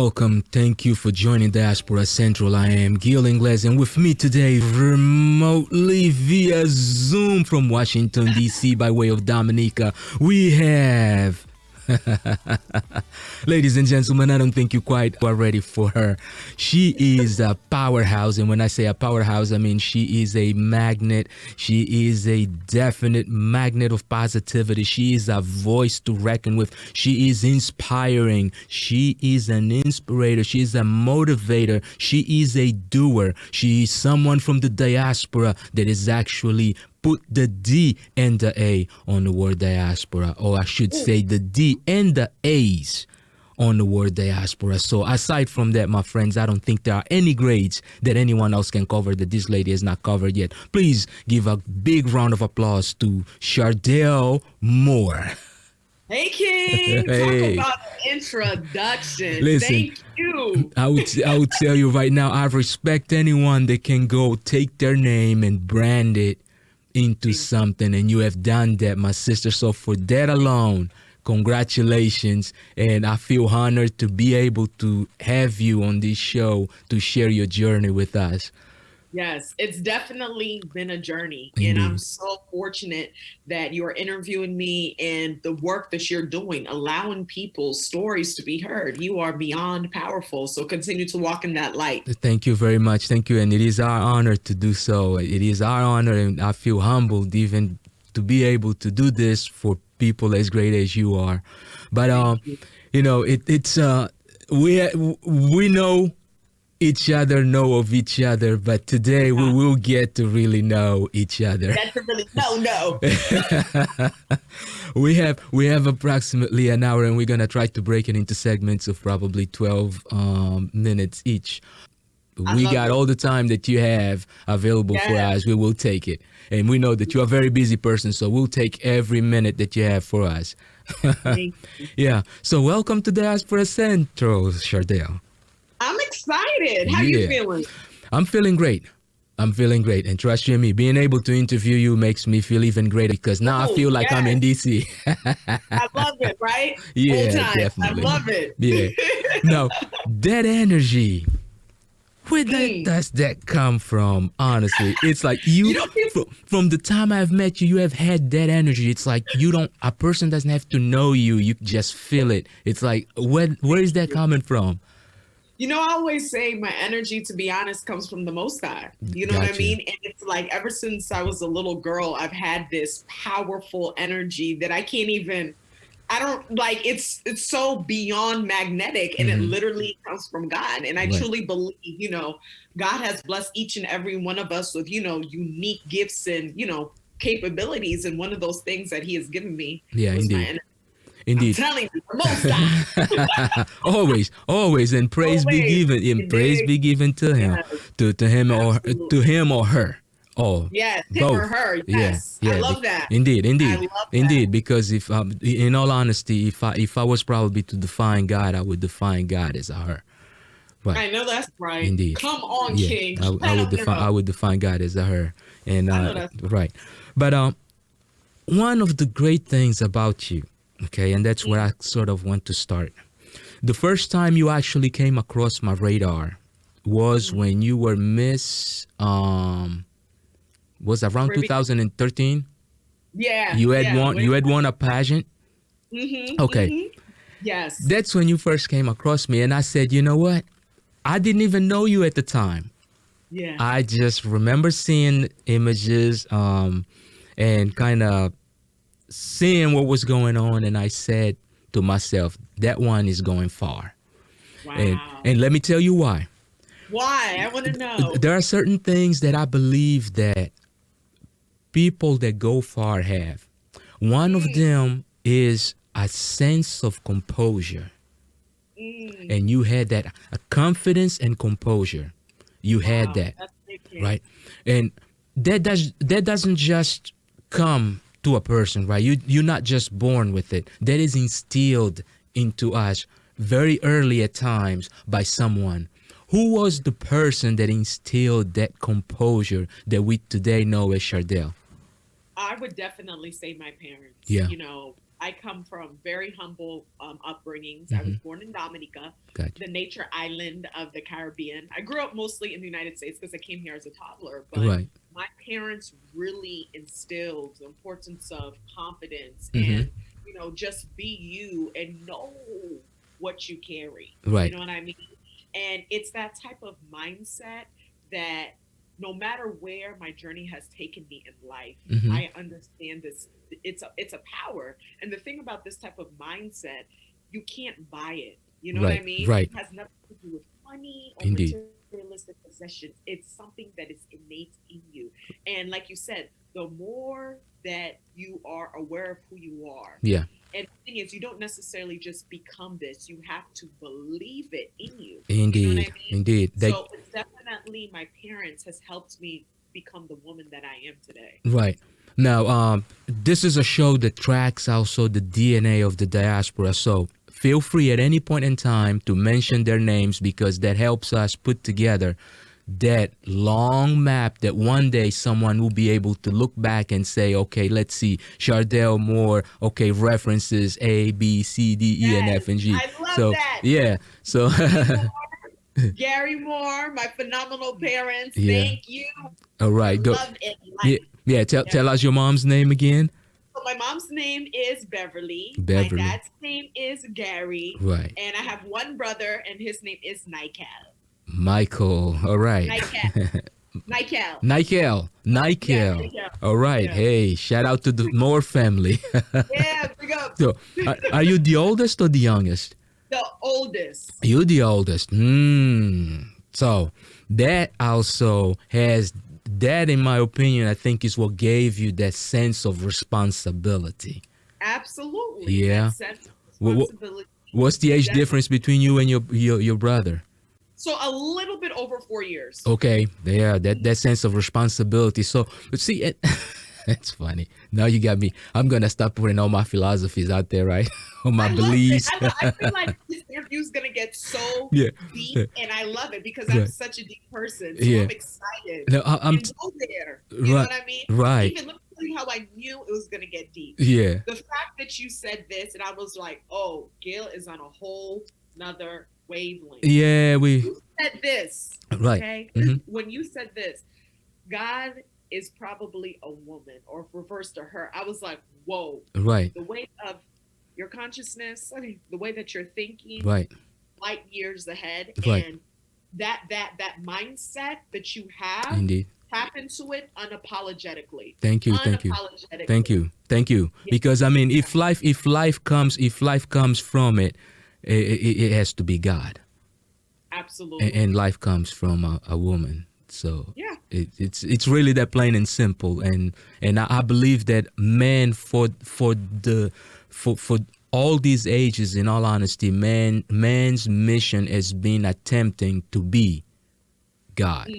welcome. Thank you for joining Diaspora Central. I am Gil Ingles, and with me today, remotely via Zoom from Washington DC by way of Dominica, we have... Ladies and gentlemen, I don't think you quite are ready for her. She is a powerhouse, and when I say a powerhouse, I mean she is a magnet. She is a definite magnet of positivity. She is a voice to reckon with. She is inspiring. She is an inspirator. She is a motivator. She is a doer. She is someone from the diaspora that is actually put the D and the A on the word diaspora, or I should say the D and the A's on the word diaspora. So aside from that, my friends, I don't think there are any grades that anyone else can cover that this lady has not covered yet. Please give a big round of applause to Chardelle Moore. Hey, King. Hey. Talk about the introduction. Listen, thank you. I would tell you right now, I respect anyone that can go take their name and brand it into something, and you have done that, my sister. So for that alone, congratulations, and I feel honored to be able to have you on this show to share your journey with us. Yes, it's definitely been a journey. Indeed. And I'm so fortunate that you're interviewing me and the work that you're doing, allowing people's stories to be heard. You are beyond powerful. So continue to walk in that light. Thank you very much. Thank you. And it is our honor to do so. It is our honor, and I feel humbled even to be able to do this for people as great as you are. But, you know, we know each other, know of each other, but today we will get to really know each other. Get to really know. We have approximately an hour, and we're gonna try to break it into segments of probably 12 minutes each. We got all the time that you have available for us. We will take it, and we know that you're a very busy person, so we'll take every minute that you have for us. Yeah. So welcome to Diaspora Central, Chardelle. I'm excited. How you feeling? I'm feeling great. And trust you and me, being able to interview you makes me feel even greater, because now I feel like I'm in DC. I love it, right? Yeah, definitely. I love it. Yeah. Now, that energy, where does that come from? Honestly, it's like from the time I've met you, you have had that energy. It's like a person doesn't have to know you. You just feel it. It's like, where is that coming from? You know, I always say my energy, to be honest, comes from the Most High. You know what I mean? And it's like ever since I was a little girl, I've had this powerful energy that it's so beyond magnetic, and it literally comes from God. And I truly believe, God has blessed each and every one of us with, unique gifts and, capabilities. And one of those things that he has given me was my energy. Indeed. I'm telling you, the Most High. always, and praise be given to him, to him or her. Oh, yes, both. Him or her. Yes, yeah. I love that. Indeed. I love that. Because if, in all honesty, if I was probably to define God, I would define God as a her. Right. I know that's right. Indeed. Come on, King. I would define God as a her, and right. But one of the great things about you. Okay, and that's where I sort of want to start. The first time you actually came across my radar was when you were Miss, was around 2013? Yeah. You had won a pageant? Mm-hmm. Okay. Mm-hmm. Yes. That's when you first came across me, and I said, you know what? I didn't even know you at the time. Yeah. I just remember seeing images and kind of seeing what was going on, and I said to myself, that one is going far. Wow. And let me tell you why. Why? I want to know. There are certain things that I believe that people that go far have. One of them is a sense of composure. And you had that, a confidence and composure. You had that, right? And that doesn't just come to a person, right? You're not just born with it. That is instilled into us very early at times by someone. Who was the person that instilled that composure that we today know as Chardelle? I would definitely say my parents. Yeah. I come from very humble upbringings. I was Mm-hmm. born in Dominica, Gotcha. the nature island of the Caribbean. I grew up mostly in the United States because I came here as a toddler, but Right. my parents really instilled the importance of confidence Mm-hmm. and, just be you and know what you carry. You Right. know what I mean? And it's that type of mindset that no matter where my journey has taken me in life, Mm-hmm. I understand this. It's a power. And the thing about this type of mindset, you can't buy it. You know what I Right. mean? Right. It has nothing to do with money or Indeed. materialistic possessions. It's something that is innate in you. And like you said, the more that you are aware of who you are, Yeah. and the thing is, you don't necessarily just become this. You have to believe it in you. You know what I Indeed. mean? Indeed. They. So it's definitely my parents has helped me become the woman that I am today. Right. Now, this is a show that tracks also the DNA of the diaspora. So feel free at any point in time to mention their names because that helps us put together that long map that one day someone will be able to look back and say, okay, let's see, Chardelle Moore, okay, references A, B, C, D, E, and Yes, F, and G. I love So, that. yeah. So, Gary Moore, my phenomenal parents. yeah. Thank you. All right. Go. Love it. Yeah. Yeah. Tell us your mom's name again. So my mom's name is Beverly. Beverly. My dad's name is Gary. Right. And I have one brother, and his name is Nikel. Michael. All right. Nikel. Nikel. Yeah, Nikel. All right. Yeah. Hey, shout out to the Moore family. Yeah, big up. So, are you the oldest or the youngest? The oldest. You're the oldest. So that also has that, in my opinion, I think is what gave you that sense of responsibility. Absolutely. Yeah. That sense of responsibility. What's the age difference between you and your brother? So a little bit over 4 years. Okay, yeah, that sense of responsibility. So, but see, it's funny. Now you got me. I'm gonna stop putting all my philosophies out there, right? All my beliefs. I feel like this interview is gonna get so deep, and I love it because I'm such a deep person. So I'm excited. No, I'm go there. You know what I mean? Right. Even let me tell you how I knew it was gonna get deep. Yeah. The fact that you said this, and I was like, "Oh, Gail is on a whole nother wavelength." Yeah, You said this, right. Okay? When you said this, God is probably a woman, or reverse to her. I was like, whoa. Right. The weight of your consciousness, the way that you're thinking, right, light years ahead, right. And that mindset that you have, indeed, tap into it unapologetically. Thank you. Yeah. Because I mean, if life comes from it, it has to be God. Absolutely. And life comes from a woman. So yeah, it's really that plain and simple. And I believe that men for all these ages, in all honesty, man's mission has been attempting to be God.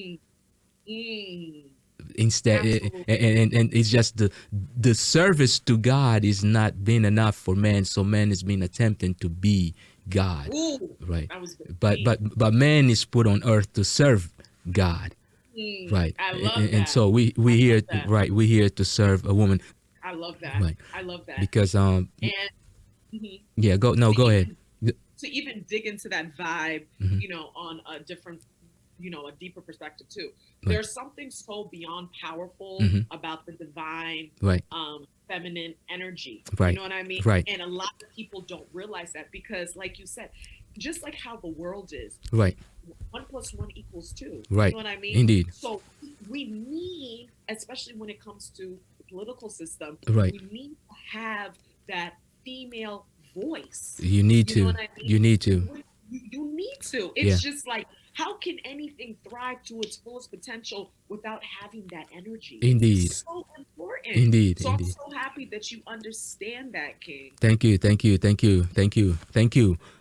Instead, and it's just the service to God is not been enough for man, so man has been attempting to be God. Ooh, right. But man is put on earth to serve God. Right. I love that. And so we're here to serve a woman. I love that. Right. I love that. Because yeah, go ahead. To even dig into that vibe, on a different, a deeper perspective too. Right. There's something so beyond powerful about the divine, right. Feminine energy. Right. You know what I mean? Right. And a lot of people don't realize that because, like you said, just like how the world is, right. 1 + 1 = 2. Right. You know what I mean? Indeed. So we need, especially when it comes to the political system, right. we need to have that female voice. You need to. Know what I mean? You need to. You need to. It's just like, how can anything thrive to its fullest potential without having that energy? Indeed. It's so important. Indeed. So I'm so happy that you understand that, King. Thank you.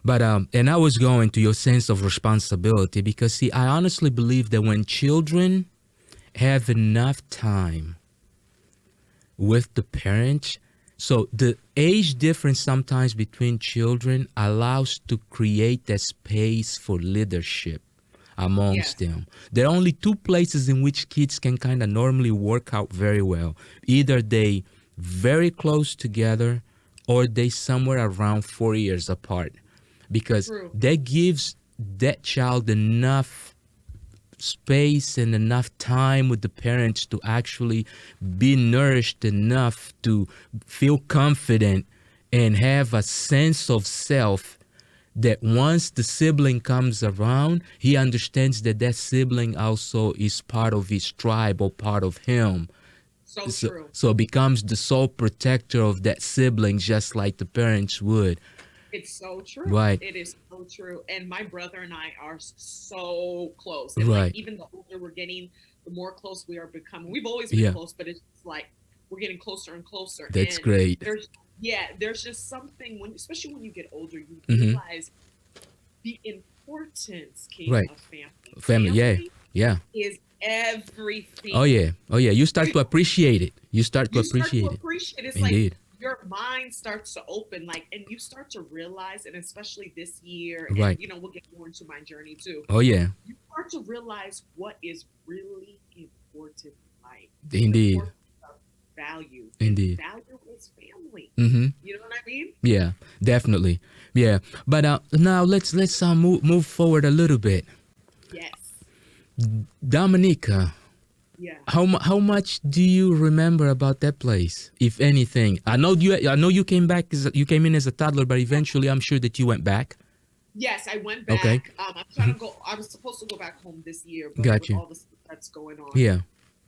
But and I was going to your sense of responsibility because, see, I honestly believe that when children have enough time with the parents, so the age difference sometimes between children allows to create a space for leadership amongst them. There are only two places in which kids can kind of normally work out very well. Either they very close together, or they somewhere around 4 years apart, because True. that gives that child enough space and enough time with the parents to actually be nourished enough to feel confident and have a sense of self, that once the sibling comes around, he understands that that sibling also is part of his tribe or part of him. So true. So becomes the sole protector of that sibling, just like the parents would. It's so true. Right. It is so true. And my brother and I are so close. And Right. like, even the older we're getting, the more close we are becoming. We've always been close, but it's like we're getting closer and closer. That's and great. There's just something especially when you get older, you Mm-hmm. realize the importance, King, Right. of family. Family, yeah. Is everything. Oh yeah. You start to appreciate it. You start to You start appreciate to it. appreciate it. It's Indeed. like your mind starts to open, like, and you start to realize, and especially this year, Right. and we'll get more into my journey too. Oh yeah. You start to realize what is really important in life. Indeed. The importance of value. Indeed. Value is family. Mm-hmm. You know what I mean? Yeah, definitely. Yeah, but now let's move forward a little bit. Yes. Dominica, Yeah. how much do you remember about that place, if anything? I know you came back you came in as a toddler, but eventually I'm sure that you went back. Yes, I went back. Okay. I'm trying to go. I was supposed to go back home this year, but Got with you. all the stuff that's going on. Yeah.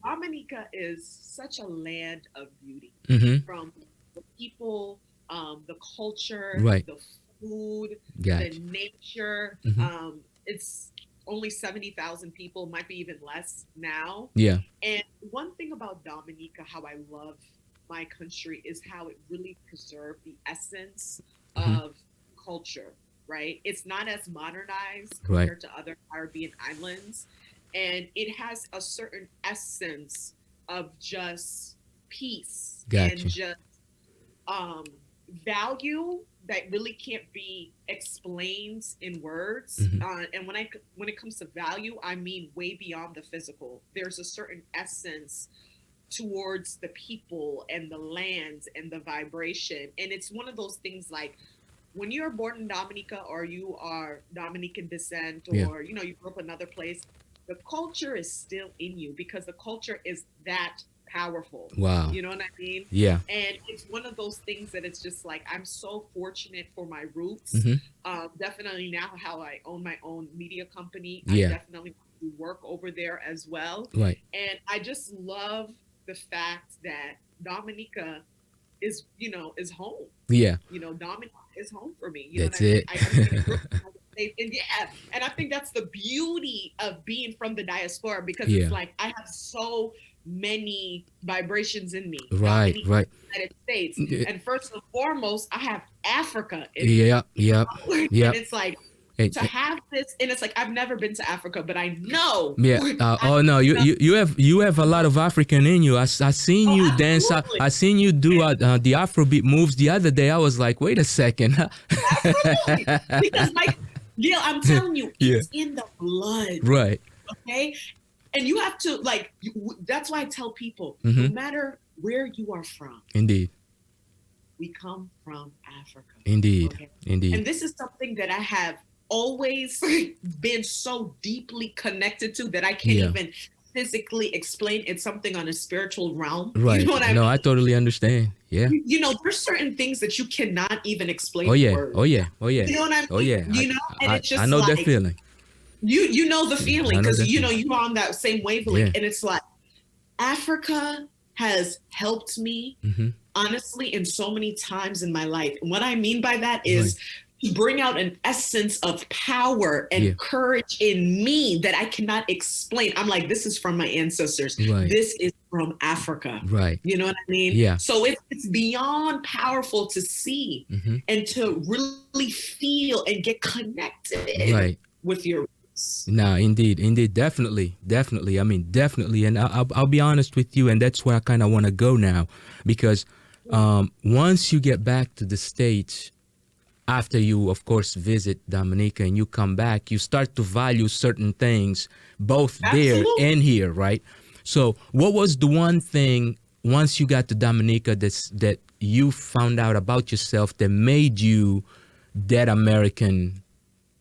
Dominica is such a land of beauty. Mm-hmm. From the people, the culture, Right. the food, Got the you. nature. Mhm. It's only 70,000 people, might be even less now. Yeah. And one thing about Dominica, how I love my country, is how it really preserved the essence Mhm. of culture, right? It's not as modernized Right. compared to other Caribbean islands. And it has a certain essence of just peace Gotcha. and just value that really can't be explained in words. Mhm. And when it comes to value, I mean way beyond the physical. There's a certain essence towards the people and the land and the vibration. And it's one of those things like, when you're born in Dominica, or you are Dominican descent, or Yeah. you grew up another place, the culture is still in you, because the culture is that powerful. Wow. You know what I mean? Yeah. And it's one of those things that it's just like, I'm so fortunate for my roots. Mhm. Definitely now how I own my own media company, Yeah. I definitely do work over there as well. Right. And I just love the fact that Dominica is home. Yeah. Dominica is home for me. That's what I mean? it. And I think that's the beauty of being from the diaspora, because Yeah. it's like I have so many vibrations in me. Right. Dominica, Right. United States, Yeah. and first and foremost, I have Africa in me. Yeah. Yeah. Yeah. And it's like, to have this, and it's like, I've never been to Africa, but I know. Yeah. Oh no, you have a lot of African in you. I seen you dance. I seen you do the Afrobeat moves the other day. I was like, wait a second. Absolutely. Because Gil, I'm telling you, it's in the blood. Right. Okay. And you have to that's why I tell people, Mm-hmm. no matter where you are from, Indeed. we come from Africa. Indeed. Okay? Indeed. And this is something that I have always been so deeply connected to that I can't even physically explain. It's something on a spiritual realm. Right. You know what I No, mean? I totally understand. Yeah. There's certain things that you cannot even explain. Oh yeah. in words. Oh yeah. Oh yeah. You know what I mean? Oh yeah. And it's just I know like, that feeling. You know the feeling, because you're on that same wavelength. Yeah. And it's like, Africa has helped me, Mm-hmm. honestly, in so many times in my life. And what I mean by that is to bring out an essence of power and courage in me that I cannot explain. I'm like, this is from my ancestors. Right. This is from Africa. Right. You know what I mean? Yeah. So it's beyond powerful to see and to really feel and get connected with your roots. No, indeed, definitely. I mean, definitely. And I'll be honest with you, and that's where I kind of want to go now, because once you get back to the States, after you, of course, visit Dominica and you come back, you start to value certain things, both there and here, right? So what was the one once you got to Dominica that you found out about yourself that made you that American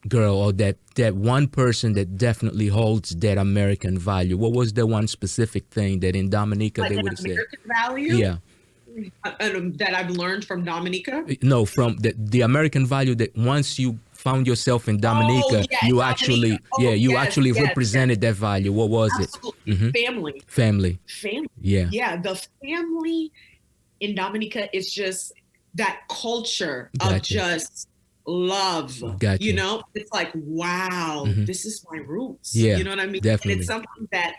girl, or that one person that definitely holds that American value? What was the one specific thing that in Dominica like they an would have said? American value? Yeah. That I've learned from Dominica? No, from the American value that once you found yourself in Dominica, you actually actually represented that value. What was Absolutely. it? Family. Yeah. Yeah, the family in Dominica is just that culture of just love. Gotcha. You know, it's like, wow, this is my roots. Yeah, you know what I mean? definitely. And it's something that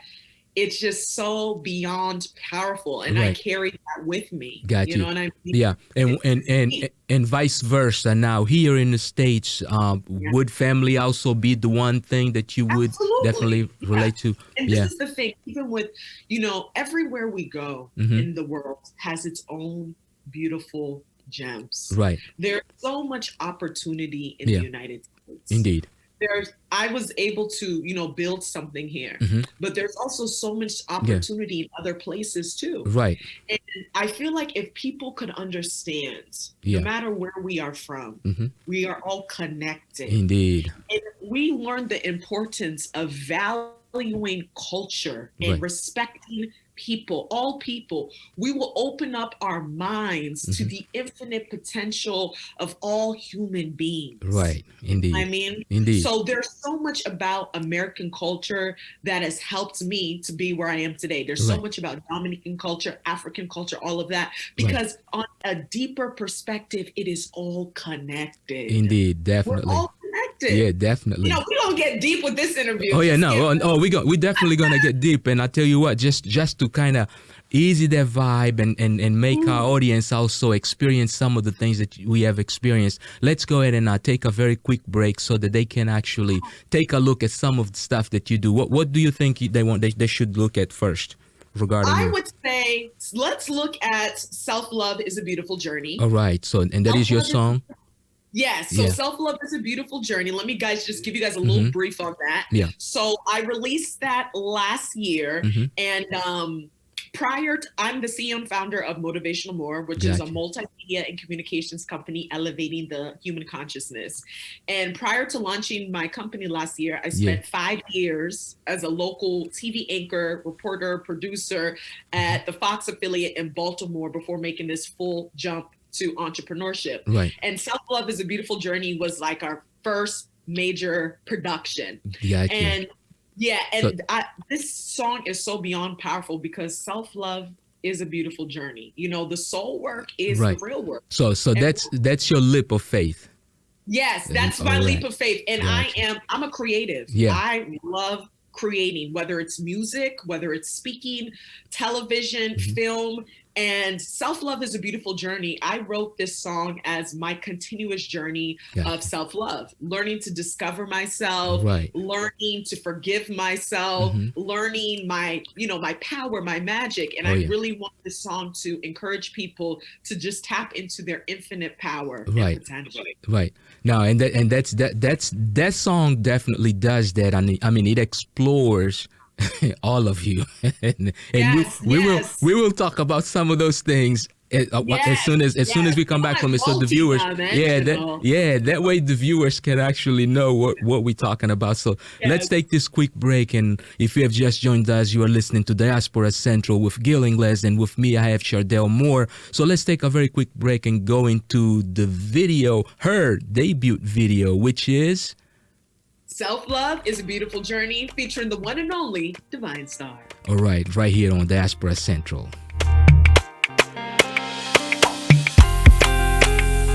it's just so beyond powerful, and I carry that with me. Got you know what I mean? Yeah, and vice versa. Now here in the States, would family also be the one thing that you would definitely relate to? And this is the thing, even with, you know, everywhere we go in the world has its own beautiful gems. Right. There's so much opportunity in the United States. Indeed. I was able to, you know, build something here, but there's also so much opportunity in other places too. Right. And I feel like if people could understand, no matter where we are from, we are all connected. Indeed. And we learn the importance of valuing culture and respecting people, all people, we will open up our minds to the infinite potential of all human beings. Right. Indeed. I mean, so there's so much about American culture that has helped me to be where I am today. There's so much about Dominican culture, African culture, all of that, because on a deeper perspective, it is all connected. Indeed, definitely. We're all connected. Yeah, definitely. You know, we're gonna get deep with this interview. Oh yeah, no. We definitely gonna get deep. And I tell you what, just to kind of easy that vibe and make our audience also experience some of the things that we have experienced. Let's go ahead and take a very quick break so that they can actually take a look at some of the stuff that you do. What do you think they should look at first? Regarding I would say let's look at Self-Love is a Beautiful Journey. All right. So, and that is your song? Yes. So Self-Love is a Beautiful Journey. Let me just give you guys a little brief on that. Yeah. So I released that last year, and I'm the CEO and founder of Motivational Moore, which is a multimedia and communications company elevating the human consciousness. And prior to launching my company last year, I spent 5 years as a local TV anchor, reporter, producer at the Fox affiliate in Baltimore before making this full jump to entrepreneurship. Right. And Self-Love is a Beautiful Journey was like our first major production. And this song is so beyond powerful because self-love is a beautiful journey. You know, the soul work is the real work. So that's your leap of faith. Yes, that's my leap of faith. And I'm a creative. Yeah. I love creating, whether it's music, whether it's speaking, television, film. And Self-Love is a Beautiful Journey. I wrote this song as my continuous journey of self-love, learning to discover myself, learning to forgive myself, learning my power, my magic. And I really want this song to encourage people to just tap into their infinite power and potential. Right. Now, that song definitely does that. I mean, it explores all of you, and we will talk about some of those things as soon as we come back from it, so the viewers, that way the viewers can actually know what we're talking about. So let's take this quick break, and if you have just joined us, you are listening to Diaspora Central with Gil Ingles, and with me I have Chardelle Moore. So let's take a very quick break and go into the video, her debut video, which is Self-Love is a Beautiful Journey, featuring the one and only Divine Star. All right here on Diaspora Central.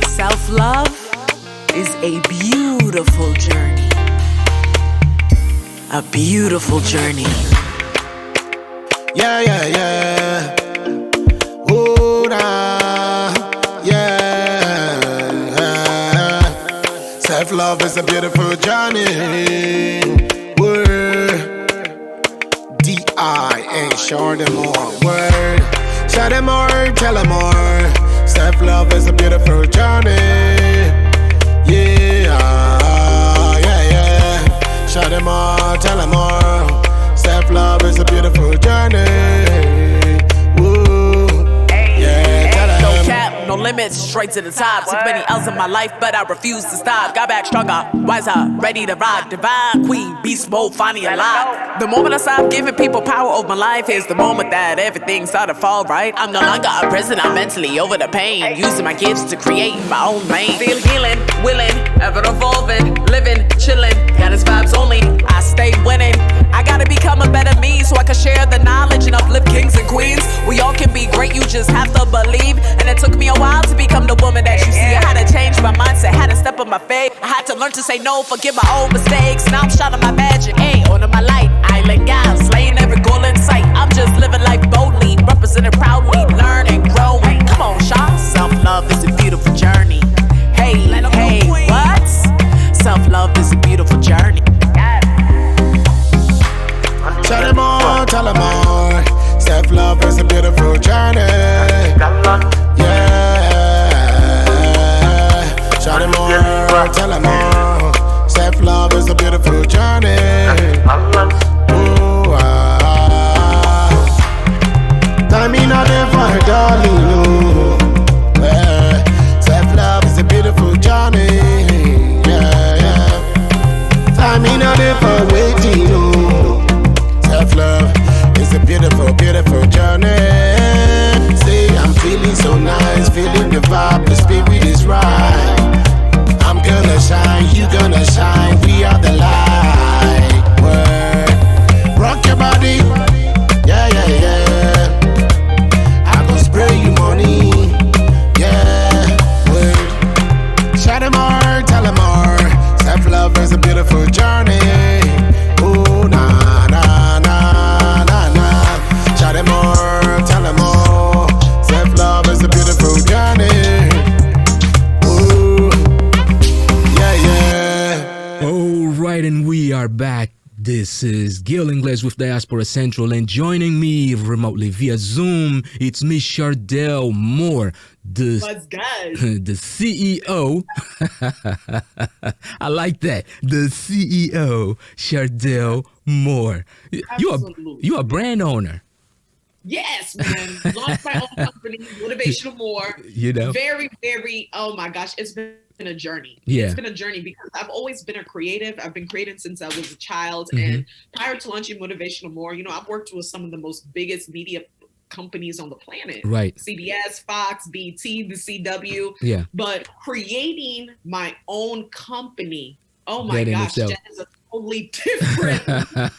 Self-love is a beautiful journey. A beautiful journey. Yeah. Oh, nah. Yeah. Self-love is a beautiful journey. Word. D.I.A. Chardelle Moore. Word. Chardelle Moore, tell them more. Self-love is a beautiful journey. Yeah. Chardelle Moore, tell them more. Self-love is a beautiful journey. Woo. limits, straight to the top. Took many L's in my life, but I refuse to stop. Got back stronger, wiser, ready to rock. Divine queen, beast mode, finally alive. The moment I stop giving people power over my life is the moment that everything started to fall right. I'm no longer a prisoner, I'm mentally over the pain. Using my gifts to create my own lane. Feel healing, willing, ever evolving, living, chilling. Got his vibes only, I stay winning. I gotta become a better me so I can share the knowledge and uplift kings and queens. We all can be great, you just have to believe. And it took me a while to become the woman that you see. I had to change my mindset, had to step on my faith. I had to learn to say no, forgive my own mistakes. Now I'm shining my magic, hey, under my light. Island guy, slaying every goal in sight. I'm just living life boldly, representing proudly, learning, growing. Come on, Shaw. Self-love is a beautiful journey. Hey, hey, what? Self-love is a beautiful journey. Tell them more. Self-love is a beautiful journey. Yeah. Tell them more. Tell them more. Self-love is a beautiful journey. Ooh, time in a day for a darling, no. Yeah. Self-love is a beautiful journey. Yeah. Time in a day for waiting, no. Self-love is a beautiful, beautiful journey. Say I'm feeling so nice, feeling the vibe, the spirit is right. I'm gonna shine, you gonna shine, we are the light. Word. Rock your body, yeah. I gon' spray you money, yeah. Word. Shout them more, tell them more. Self-love is a beautiful journey. Ooh, nah. Shout them more, tell them more. Self-love is a beautiful journey. Ooh, yeah. All right, and we are back. This is Gil Ingles with Diaspora Central, and joining me remotely via Zoom, it's Miss Chardelle Moore, the CEO. I like that. The CEO, Chardelle Moore. You are brand owner. Yes, man. Launched my own company, Motivational Moore. You know, very, very. Oh my gosh, it's been a journey. Yeah, it's been a journey because I've always been a creative. I've been creating since I was a child, and prior to launching Motivational Moore, I've worked with some of the most biggest media companies on the planet. Right. CBS, Fox, BT, the CW. Yeah. But creating my own company. Oh my gosh, that is a totally different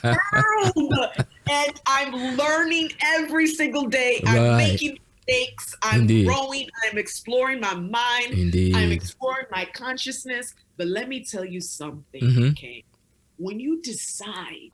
world. And I'm learning every single day. Right. I'm making mistakes. I'm growing. I'm exploring my mind. Indeed. I'm exploring my consciousness. But let me tell you something, okay? When you decide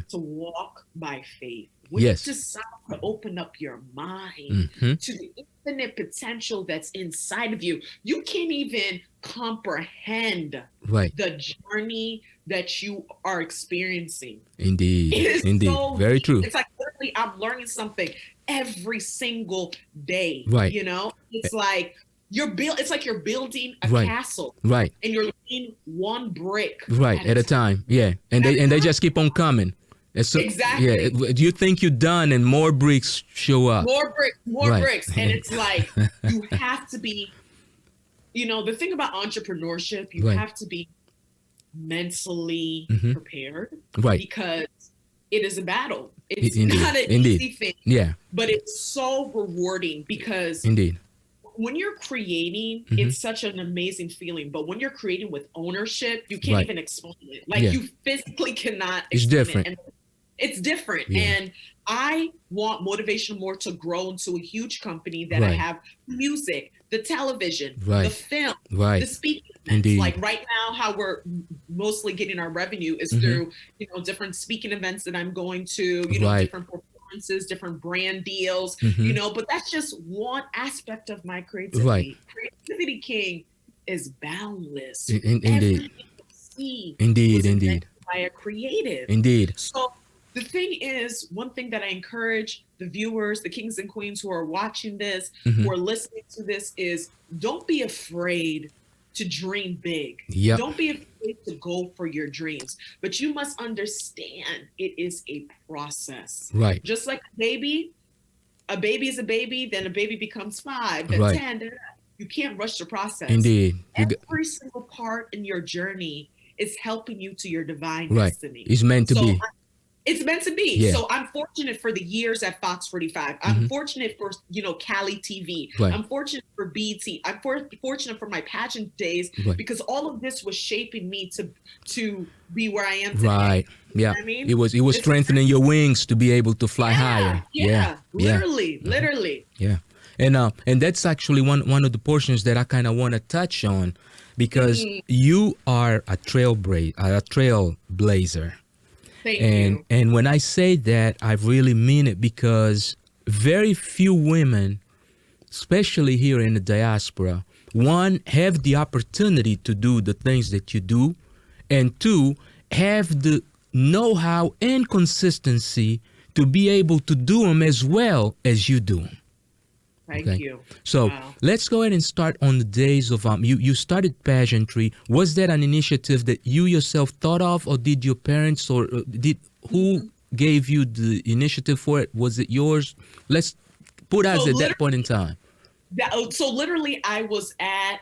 to walk by faith, when you decide to open up your mind to the infinite potential that's inside of you, you can't even comprehend the journey that you are experiencing. Indeed. So very true. It's like literally I'm learning something every single day. Right. It's like it's like you're building a castle. Right. And you're laying one brick at a time. Yeah. And they just keep on coming. So, exactly. Yeah. You think you're done and more bricks show up. More bricks. And it's like you have to be, the thing about entrepreneurship, you have to be mentally prepared. Right. Because it is a battle. It's not an easy thing. Yeah. But it's so rewarding because when you're creating, it's such an amazing feeling. But when you're creating with ownership, you can't even explain it. Like you physically cannot explain it's different. it. And it's different. Yeah. And I want Motivational Moore to grow into a huge company that I have music, the television, the film, the speaking events. Like right now, how we're mostly getting our revenue is through, different speaking events that I'm going to, different performances, different brand deals, but that's just one aspect of my creativity. Right. Creativity King is boundless. Indeed. Indeed. By a creative. Indeed. So the thing is, one thing that I encourage the viewers, the kings and queens who are watching this, who are listening to this is don't be afraid to dream big. Yep. Don't be afraid to go for your dreams. But you must understand it is a process. Right. Just like a baby is a baby, then a baby becomes 5, then 10. you can't rush the process. Indeed. Every single part in your journey is helping you to your divine Right. destiny. It's meant to be. It's meant to be. Yeah. So I'm fortunate for the years at Fox 45. I'm fortunate for, Cali TV. Right. I'm fortunate for BT. I'm fortunate for my pageant days because all of this was shaping me to be where I am today. Right. Yeah. You know what I mean? It was strengthening your wings to be able to fly higher. Yeah. Literally. Yeah. And that's actually one of the portions that I kind of want to touch on, because you are a trailblazer. Thank you. And when I say that, I really mean it, because very few women, especially here in the diaspora, one, have the opportunity to do the things that you do, and two, have the know-how and consistency to be able to do them as well as you do them. Thank you. So let's go ahead and start on the days of you started pageantry. Was that an initiative that you yourself thought of, or did your parents, or who gave you the initiative for it? Was it yours? Let's put us at that point in time. So literally, I was at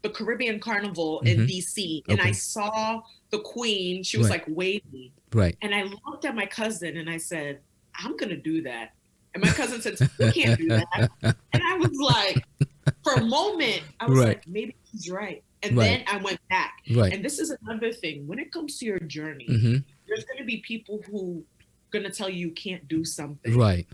the Caribbean Carnival in DC, and I saw the Queen. She was like waving, right? And I looked at my cousin and I said, "I'm gonna do that." And my cousin said, "You can't do that." And I was like, for a moment, I was like, maybe he's right. And then I went back. Right. And this is another thing. When it comes to your journey, there's going to be people who going to tell you can't do something. Right.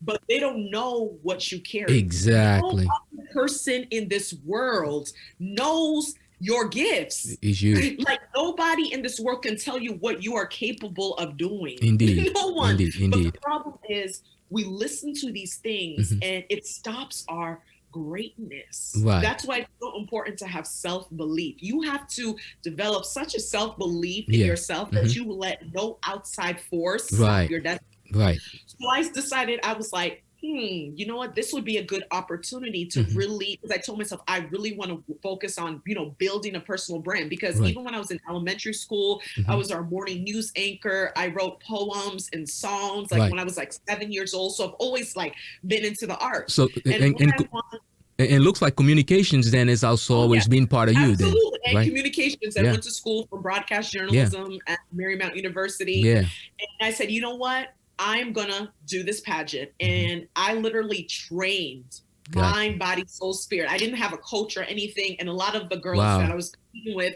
But they don't know what you carry. Exactly. No other person in this world knows your gifts. Is you. Like, nobody in this world can tell you what you are capable of doing. Indeed. No one. Indeed. But the problem is, we listen to these things and it stops our greatness. Right. That's why it's so important to have self-belief. You have to develop such a self-belief in yourself that you let no outside force stop your destiny. Right. So I decided, I was like, you know what, this would be a good opportunity to really, because I told myself, I really want to focus on, building a personal brand, because even when I was in elementary school, I was our morning news anchor. I wrote poems and songs, when I was 7 years old. So I've always been into the arts. So, and it looks like communications then has also always been part of you. Absolutely. Then, and communications. I went to school for broadcast journalism at Marymount University. Yeah. And I said, you know what? I'm going to do this pageant. And I literally trained mind, body, soul, spirit. I didn't have a coach or anything. And a lot of the girls that I was competing with,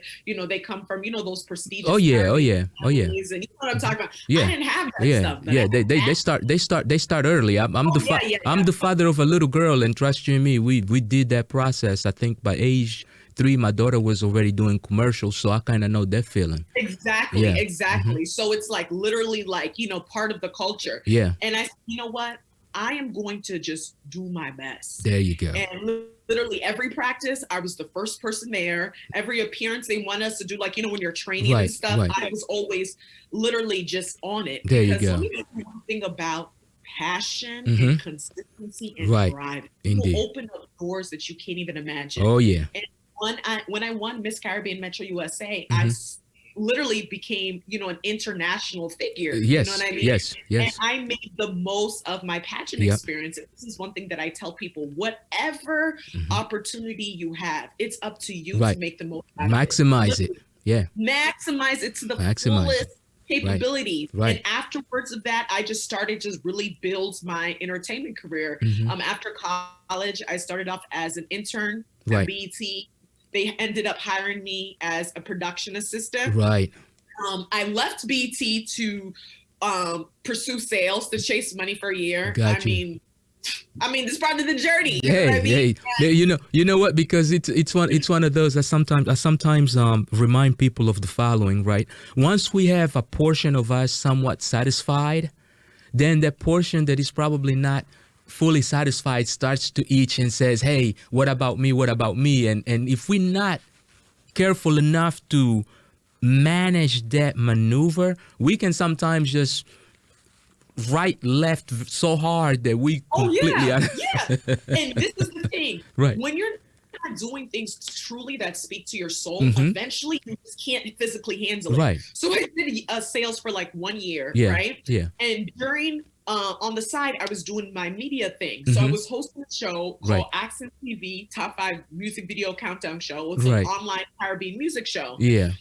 they come from, those prestigious. Oh yeah. And you know what I'm talking about? Yeah. I didn't have that stuff. They start early. I'm the father of a little girl, and trust you and me, we did that process. I think by age 3, my daughter was already doing commercials, so I kind of know that feeling. Exactly. So it's literally part of the culture. Yeah. And I said, you know what? I am going to just do my best. There you go. And literally every practice, I was the first person there. Every appearance they want us to do, when you're training and stuff, I was always literally just on it. There you go. Let me tell you one thing about passion and consistency and drive. Indeed. It will open up doors that you can't even imagine. Oh yeah. And when I won Miss Caribbean Metro USA, I literally became, an international figure. Yes, you know what I mean? Yes. And I made the most of my pageant experience. And this is one thing that I tell people: whatever opportunity you have, it's up to you to make the most out Maximize of it. it. Yeah. Maximize it to the fullest capability. And afterwards of that, I just started to really build my entertainment career. After college, I started off as an intern at BET. They ended up hiring me as a production assistant. Right. I left BT to pursue sales, to chase money for a year. I mean, it's part of the journey. You know what? Because it's one of those. I sometimes remind people of the following. Right. Once we have a portion of us somewhat satisfied, then that portion that is probably not fully satisfied starts to itch and says, hey, what about me? What about me? And if we're not careful enough to manage that maneuver, we can sometimes just right, left so hard that we completely... And this is the thing. Right. When you're not doing things truly that speak to your soul, eventually you just can't physically handle it. Right. So I did sales for 1 year, right? Yeah. And during on the side, I was doing my media thing. So I was hosting a show called Accent TV, Top 5 Music Video Countdown Show. It's an online Caribbean music show. Yeah.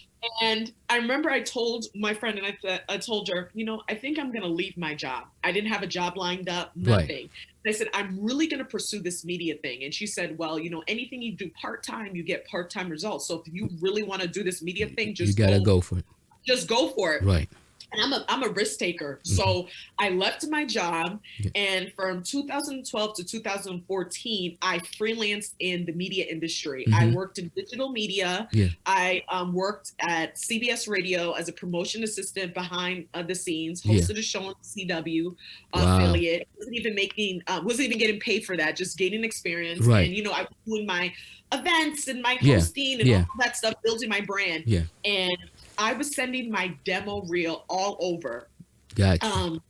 And I remember I told my friend, and I told her, you know, I think I'm going to leave my job. I didn't have a job lined up, nothing. And I said, I'm really going to pursue this media thing. And she said, well, you know, anything you do part-time, you get part-time results. So if you really want to do this media thing, just you got to go for it. Just go for it. Right. And I'm a risk taker. So I left my job, and from 2012 to 2014, I freelanced in the media industry. I worked in digital media. I worked at CBS Radio as a promotion assistant behind the scenes, hosted a show on CW affiliate. Wasn't even getting paid for that, just gaining experience. And, you know, I was doing my events and my hosting and all that stuff, building my brand. And I was sending my demo reel all over. Gotcha.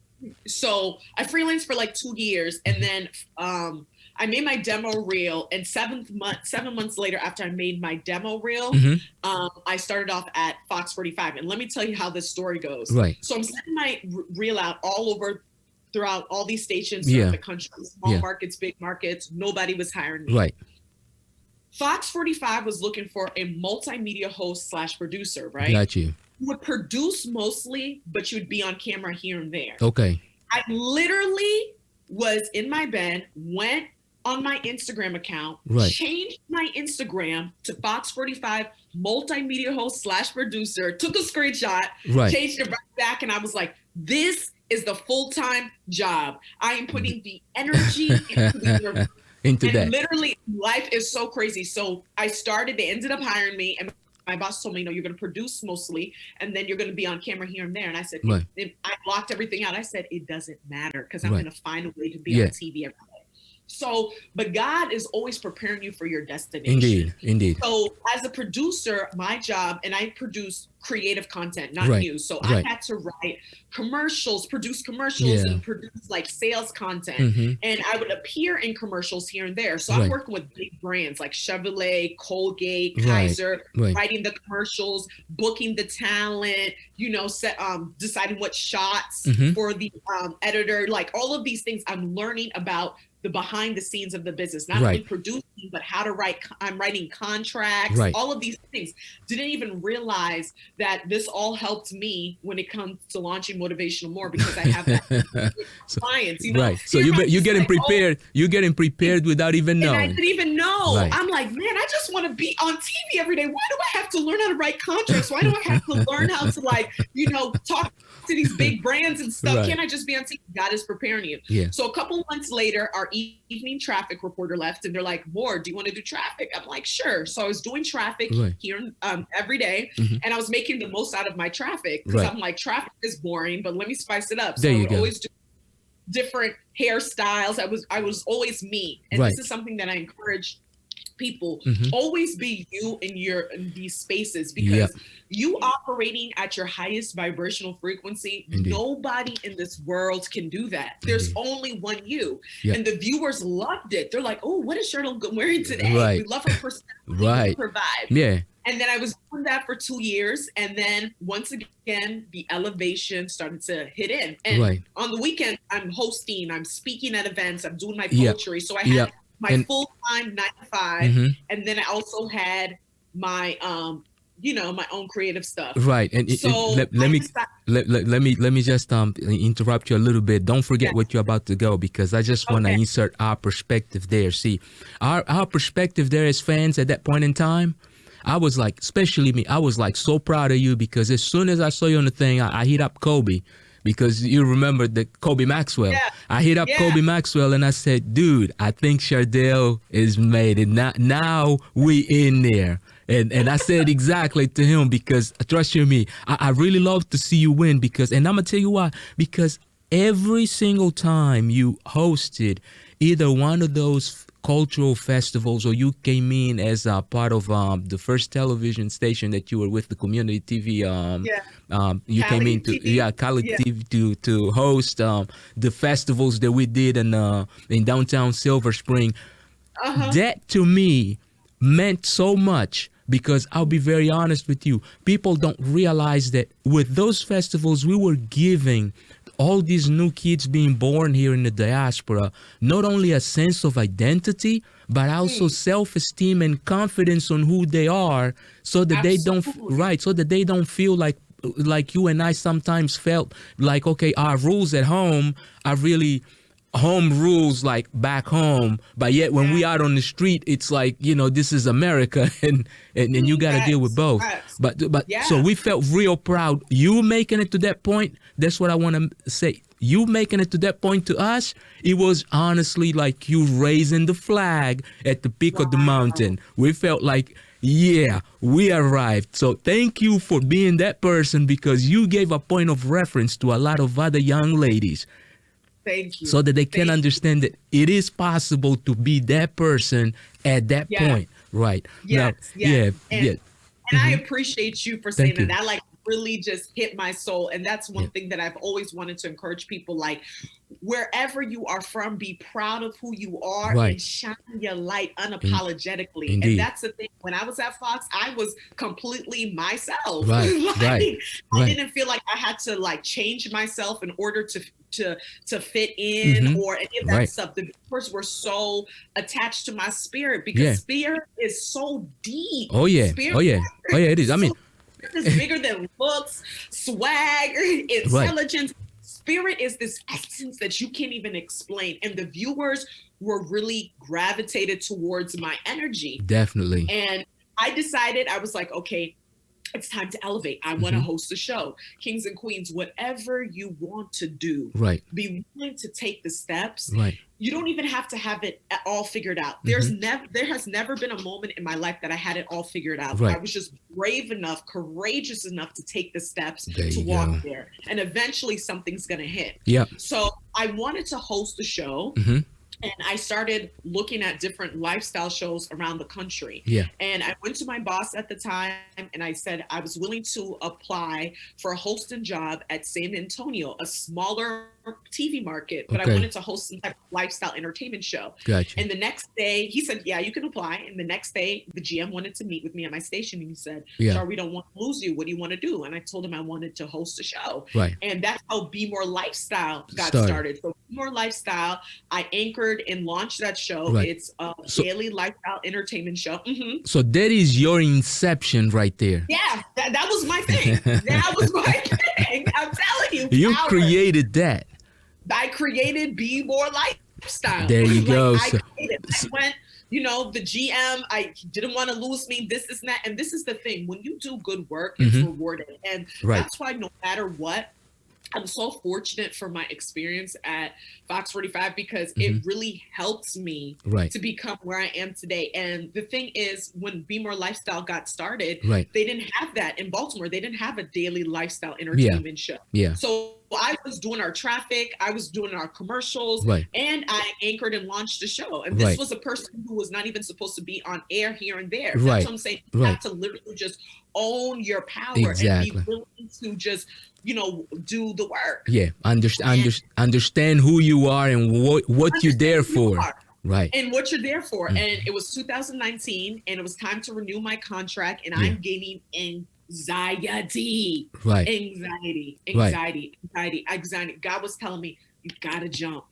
So I freelanced for like 2 years, and then I made my demo reel. And 7 months later, after I made my demo reel, I started off at Fox 45. And let me tell you how this story goes. Right. So I'm sending my reel out all over throughout all these stations throughout the country, small markets, big markets. Nobody was hiring me. Right. Fox 45 was looking for a multimedia host / producer, right? Got you. You would produce mostly, but you would be on camera here and there. Okay. I literally was in my bed, went on my Instagram account, changed my Instagram to Fox 45 multimedia host / producer, took a screenshot, changed it right back, and I was like, this is the full-time job. I am putting the energy into that. Literally, life is so crazy. So I started, they ended up hiring me, and my boss told me, you know, you're going to produce mostly, and then you're going to be on camera here and there. And I said, I blocked everything out. I said, it doesn't matter, because I'm going to find a way to be on TV every day. So, but God is always preparing you for your destination. Indeed. So as a producer, my job, and I produce creative content, not news. So I had to write commercials, produce commercials, and produce like sales content. And I would appear in commercials here and there. So I'm working with big brands like Chevrolet, Colgate, Kaiser, writing the commercials, booking the talent, you know, deciding what shots for the editor, like all of these things. I'm learning about the behind the scenes of the business, not only producing, but how to write. I'm writing contracts, all of these things. Didn't even realize that this all helped me when it comes to launching Motivational Moore, because I have that clients, you know. So you're getting prepared. You're getting prepared without even knowing. And I didn't even know. I'm like, man, I just want to be on TV every day. Why do I have to learn how to write contracts? Why do I have to learn how to, like, you know, talk to these big brands and stuff? Can't I just be on TV? God is preparing you. So a couple months later, our evening traffic reporter left, and they're like, Moore, do you want to do traffic? I'm like, sure. So I was doing traffic here every day, and I was making the most out of my traffic, because I'm like, traffic is boring, but let me spice it up. So I would always do different hairstyles. I was always me, and this is something that I encourage people. Always be you in these spaces, because you operating at your highest vibrational frequency, nobody in this world can do that. There's only one you. And the viewers loved it. They're like, oh, what is Chardelle wearing today? We love her personality, her vibe. And then I was doing that for 2 years, and then once again the elevation started to hit in, and on the weekend I'm hosting, I'm speaking at events, I'm doing my poetry. So I had my full-time 9 to 5, and then I also had my you know, my own creative stuff. And so let me just interrupt you a little bit. Don't forget what you're about to go, because I just want to insert our perspective there. See, our perspective there as fans at that point in time, I was like, especially me, I was like so proud of you, because as soon as I saw you on the thing, I hit up Kobe, because you remember the Kobe Maxwell. I hit up Kobe Maxwell, and I said, dude, I think Chardelle is made it. Now we in there. And I said exactly to him, because trust you me, I really love to see you win, because, and I'm going to tell you why, because every single time you hosted either one of those cultural festivals, or you came in as a part of the first television station that you were with, the community TV. You Cali came into Cali TV to host the festivals that we did in downtown Silver Spring. That to me meant so much, because I'll be very honest with you, people don't realize that with those festivals we were giving all these new kids being born here in the diaspora, not only a sense of identity, but also self-esteem and confidence on who they are, so that they don't so that they don't feel like you and I sometimes felt like, okay, our rules at home are really home rules, like back home, but yet when we out on the street, it's like, this is America, and you got to deal with both. But so we felt real proud. You making it to that point, that's what I want to say. You making it to that point to us, it was honestly like you raising the flag at the peak of the mountain. We felt like, yeah, we arrived. So thank you for being that person, because you gave a point of reference to a lot of other young ladies. Thank you. So that they can understand that it is possible to be that person at that point. Right. Yes. Now, And I appreciate you for saying that. That like really just hit my soul. And that's one thing that I've always wanted to encourage people, like, wherever you are from, be proud of who you are and shine your light unapologetically. And that's the thing. When I was at Fox, I was completely myself. I didn't feel like I had to like change myself in order to fit in or any of that stuff. The viewers were so attached to my spirit, because spirit is so deep. It is. I mean, it's bigger than looks, swag, intelligence. Spirit is this essence that you can't even explain. And the viewers were really gravitated towards my energy. Definitely. And I decided, I was like, okay, it's time to elevate. I want to host a show. Kings and Queens, whatever you want to do, be willing to take the steps. You don't even have to have it all figured out. There has never been a moment in my life that I had it all figured out. I was just brave enough, courageous enough to take the steps to walk there. And eventually something's going to hit. So I wanted to host a show. And I started looking at different lifestyle shows around the country. And I went to my boss at the time and I said I was willing to apply for a hosting job at San Antonio, a smaller TV market, but I wanted to host some type of lifestyle entertainment show. And the next day he said, yeah, you can apply. And the next day the GM wanted to meet with me at my station, and he said, Char, we don't want to lose you. What do you want to do? And I told him I wanted to host a show. And that's how Be More Lifestyle got started. So Be More Lifestyle, I anchored and launched that show. It's a daily lifestyle entertainment show. So that is your inception right there. Yeah, that was my thing. That was my thing. I'm telling you. You created that. I created Be More Lifestyle. There you go. I went, the GM, I didn't want to lose me, this and that. And this is the thing. When you do good work, it's rewarded. And that's why no matter what, I'm so fortunate for my experience at Fox 45, because it really helps me to become where I am today. And the thing is, when Be More Lifestyle got started, they didn't have that in Baltimore. They didn't have a daily lifestyle entertainment show. So I was doing our traffic, I was doing our commercials, and I anchored and launched the show. And this was a person who was not even supposed to be on air here and there. That's what I'm saying. You have to literally just own your power and be willing to just do the work. Understand who you are and what you're there for. And what you're there for. And it was 2019, and it was time to renew my contract, and I'm gaining anxiety. Anxiety. God was telling me, you gotta jump.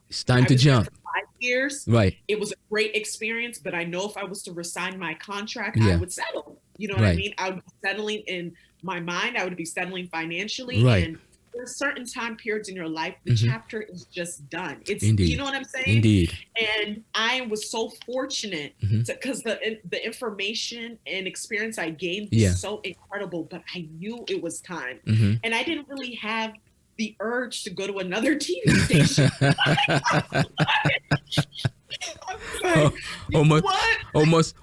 It's time to jump. For 5 years. It was a great experience, but I know if I was to resign my contract, I would settle. You know what I mean? I would be settling in my mind. I would be settling financially. And there's certain time periods in your life, the chapter is just done. It's, you know what I'm saying? And I was so fortunate because the information and experience I gained was so incredible, but I knew it was time. And I didn't really have the urge to go to another TV station.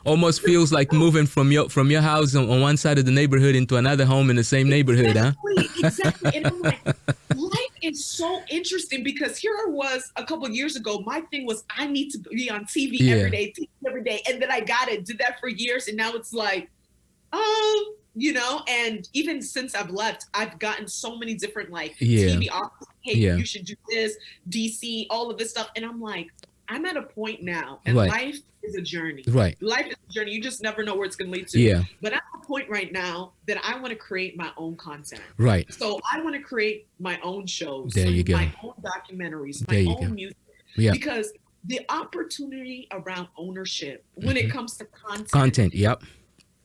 Almost feels like moving from your house on one side of the neighborhood into another home in the same neighborhood, Exactly. And I'm like, life is so interesting, because here I was a couple of years ago. My thing was, I need to be on TV every day. And then I did that for years. And now it's like, and even since I've left, I've gotten so many different TV offers. Hey, you should do this, DC, all of this stuff. And I'm like, I'm at a point now, and Right. life is a journey. Right. Life is a journey. You just never know where it's going to lead to. Yeah. But I'm at a point right now that I want to create my own content. Right. So I want to create my own shows. There you go. My own documentaries. There you My go. own music. Yeah. Because the opportunity around ownership when it comes to Content. Yep.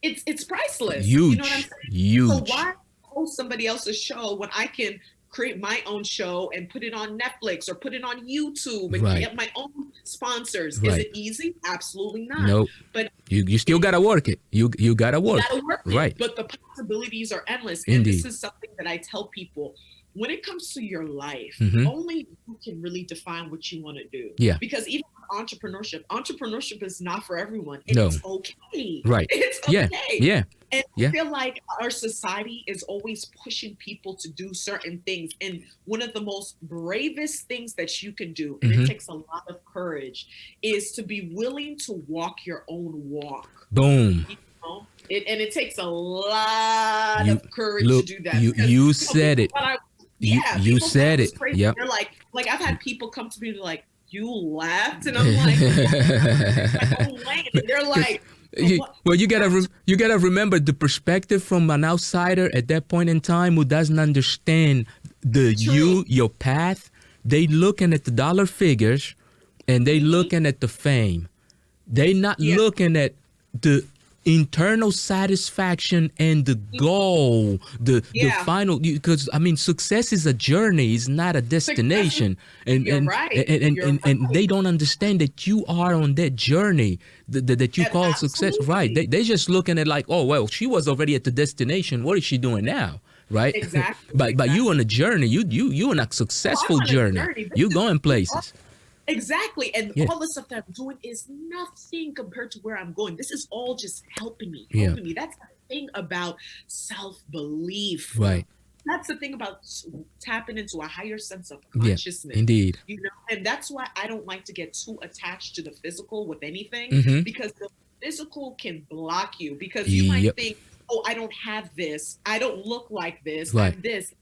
it's priceless. Huge. You know what I'm saying? Huge. So why host somebody else's show when I can create my own show and put it on Netflix or put it on YouTube and Right. get my own sponsors? Right. Is it easy? Absolutely not. Nope. But You still gotta work it. You gotta work. you gotta work it. Right. But the possibilities are endless. Indeed. And this is something that I tell people. When it comes to your life, Mhm. only you can really define what you want to do. Yeah. Because even entrepreneurship is not for everyone. And No. it's okay. Right. It's Yeah. okay. Yeah. And Yeah. I feel like our society is always pushing people to do certain things. And one of the most bravest things that you can do, and Mhm. it takes a lot of courage, is to be willing to walk your own walk. Boom. You know? It takes a lot of courage look, to do that. you Because, said people it. thought You people thought said I was it. crazy. Yep. They're like I've had people come to me and be like, "You laughed," and I'm like, "My own lane." And they're like, Well, you gotta remember the perspective from an outsider at that point in time who doesn't understand your path. They looking at the dollar figures, and they looking at the fame. They not looking at the internal satisfaction and the goal, the final. Because I mean, success is a journey; it's not a destination. And they don't understand that you are on that journey that you call success. Right? They just looking at like, oh well, she was already at the destination. What is she doing now? Right? Exactly. But you on a journey. You on a successful journey. You going places. Exactly. And all the stuff that I'm doing is nothing compared to where I'm going. This is all just helping me. That's the thing about self-belief. Right. That's the thing about tapping into a higher sense of consciousness. Yeah, indeed. You know, and that's why I don't like to get too attached to the physical with anything, because the physical can block you, because you might think, oh, I don't have this. I don't look like this. Right. I'm this.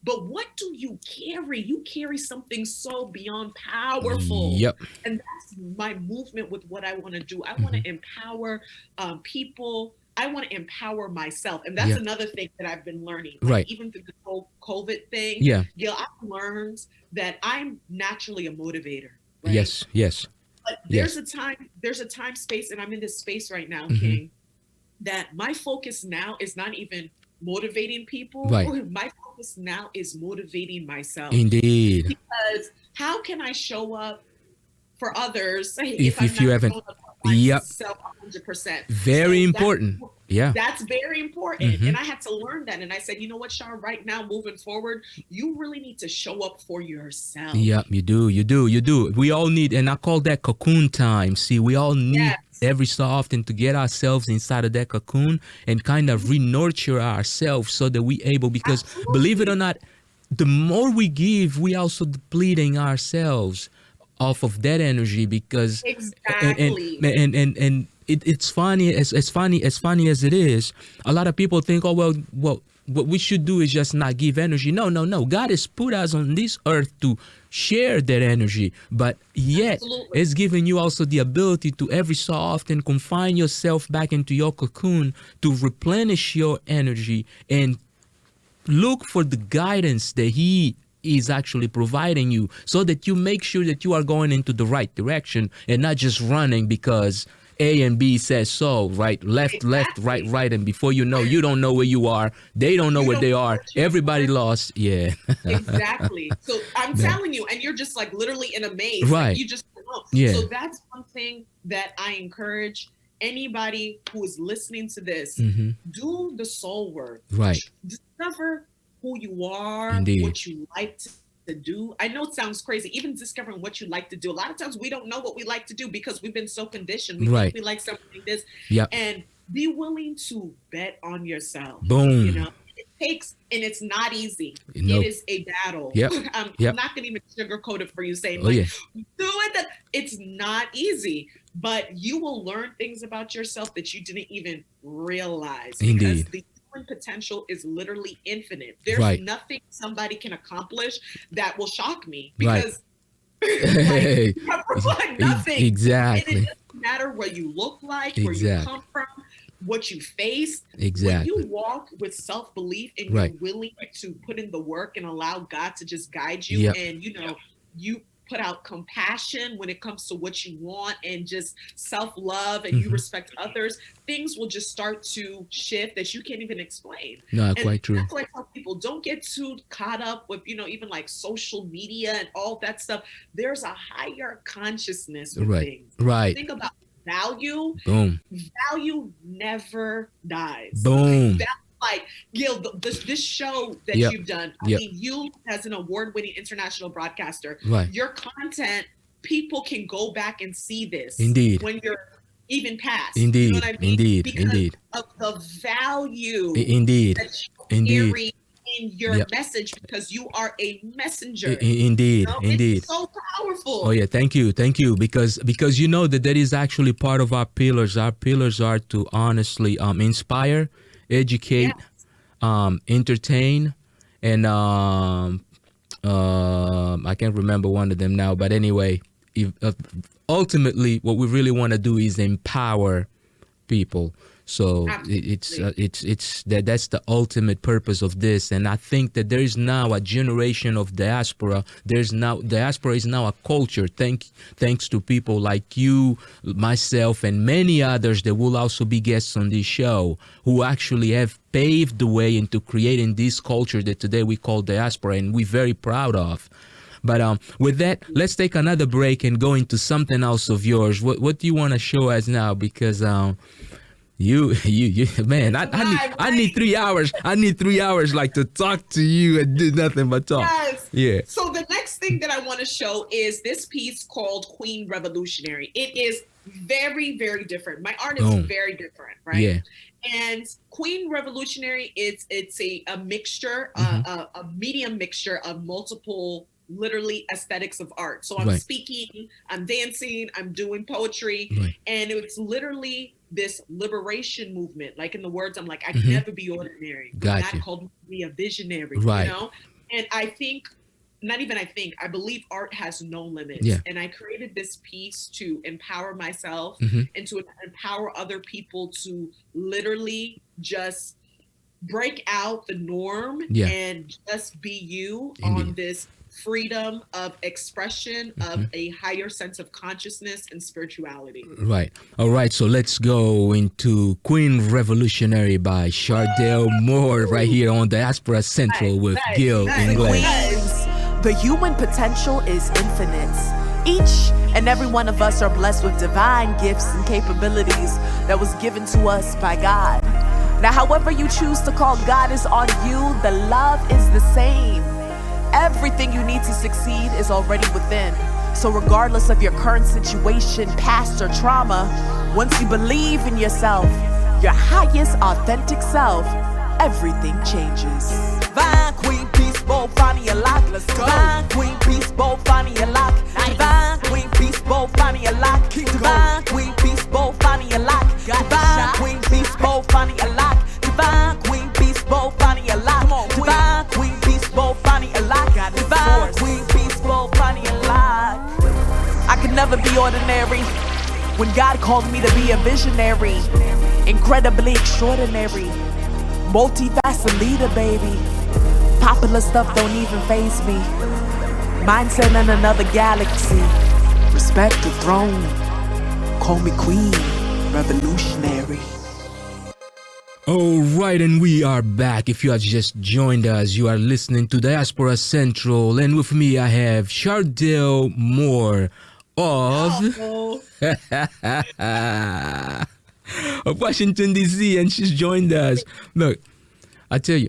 But what do you carry? You carry something so beyond powerful. Yep. And that's my movement with what I want to do. I want to empower people. I want to empower myself. And that's another thing that I've been learning. Like, right. Even through the whole COVID thing. Yeah. I've learned that I'm naturally a motivator. Right? Yes. But there's a time, space, and I'm in this space right now, King, that my focus now is not even motivating people. Right. My focus now is motivating myself. Indeed. Because how can I show up for others if I'm you not haven't? showing up for myself 100%? Very important. That's very important. And I had to learn that. And I said, you know what, Sean, right now, moving forward, you really need to show up for yourself. Yeah, you do. We all need, and I call that cocoon time. See, we all need every so often to get ourselves inside of that cocoon and kind of re-nurture ourselves so that we able, because believe it or not, the more we give, we also depleting ourselves off of that energy, because and it's funny, as funny as it is, a lot of people think, oh well what we should do is just not give energy. No. God has put us on this earth to share that energy, but yet it's giving you also the ability to every so often confine yourself back into your cocoon to replenish your energy and look for the guidance that He is actually providing you, so that you make sure that you are going into the right direction and not just running because A and B says so, right? Left, right. And before you know, you don't know where you are. They don't know where they are. Everybody lost. Yeah. Exactly. So I'm telling you, and you're just like literally in a maze. Right. Like, you just don't know. Yeah. So that's one thing that I encourage anybody who is listening to this. Do the soul work. Right. Discover who you are, Indeed. what you like to do. I know it sounds crazy, even discovering what you like to do. A lot of times we don't know what we like to do because we've been so conditioned. We think we like something like this. Yep. And be willing to bet on yourself. Boom. You know, it takes, and it's not easy. Nope. It is a battle. Yep. I'm not going to even sugarcoat it for you, saying, do it. It's not easy, but you will learn things about yourself that you didn't even realize. Indeed. Because the potential is literally infinite. There's nothing somebody can accomplish that will shock me, because Like, like nothing. Exactly. And it doesn't matter what you look like, where you come from, what you face. Exactly. When you walk with self-belief and you're willing to put in the work and allow God to just guide you, and you put out compassion when it comes to what you want and just self-love and you respect others, things will just start to shift that you can't even explain. No, and quite true. That's why I tell people, don't get too caught up with, even like social media and all that stuff. There's a higher consciousness with things. Right. Think about value. Boom. Value never dies. Boom. Like, Gil, this show that you've done, I mean, you as an award-winning international broadcaster, your content, people can go back and see this. Indeed. When you're even past. Indeed. You know what I mean? Indeed. Because Indeed. of the value Indeed. that you carry in your message, because you are a messenger. Indeed. Indeed. It's so powerful. Oh yeah, thank you. Because you know that is actually part of our pillars. Our pillars are to honestly inspire, educate, entertain, and I can't remember one of them now, but anyway, ultimately what we really want to do is empower people. So it's that's the ultimate purpose of this. And I think that there is now a generation of diaspora. Diaspora is now a culture, thanks to people like you, myself, and many others that will also be guests on this show, who actually have paved the way into creating this culture that today we call diaspora, and we're very proud of. But with that, let's take another break and go into something else of yours. What do you want to show us now? Because you man, I need 3 hours. I need 3 hours like to talk to you and do nothing but talk. Yes. Yeah. So the next thing that I want to show is this piece called Queen Revolutionary. It is very, very different. My art is very different, right? Yeah. And Queen Revolutionary, it's a mixture, a medium mixture of multiple literally aesthetics of art. So I'm speaking, I'm dancing, I'm doing poetry, and it's literally this liberation movement. Like in the words, I'm like, I can never be ordinary. God called me to be a visionary, you know? And I believe art has no limits. Yeah. And I created this piece to empower myself and to empower other people to literally just break out the norm and just be you on this freedom of expression of a higher sense of consciousness and spirituality. Right. All right. So let's go into Queen Revolutionary by Chardelle Moore right here on Diaspora Central with Gil Inglés. The human potential is infinite. Each and every one of us are blessed with divine gifts and capabilities that was given to us by God. Now, however you choose to call God is on you, the love is the same. Everything you need to succeed is already within. So regardless of your current situation, past or trauma, once you believe in yourself, your highest authentic self, everything changes. Divine Queen, peace, both finding your lock. Let's go. Divine Queen, peace, both finding your lock. Divine Queen, peace, both finding your lock. Divine Queen, peace, both finding your lock. Divine Queen, peace, both finding your lock. Divine Queen, peace, both finding your lock. Divine Queen, peace, both finding your lock. Divine Queen, peace, both finding your lock. I could never be ordinary when God called me to be a visionary, incredibly extraordinary, multifaceted leader, baby. Popular stuff don't even faze me. Mindset in another galaxy. Respect the throne. Call me Queen Revolutionary. All right, and we are back. If you have just joined us, you are listening to Diaspora Central, and with me I have Chardelle Moore of of Washington DC, and she's joined us. Look, I tell you,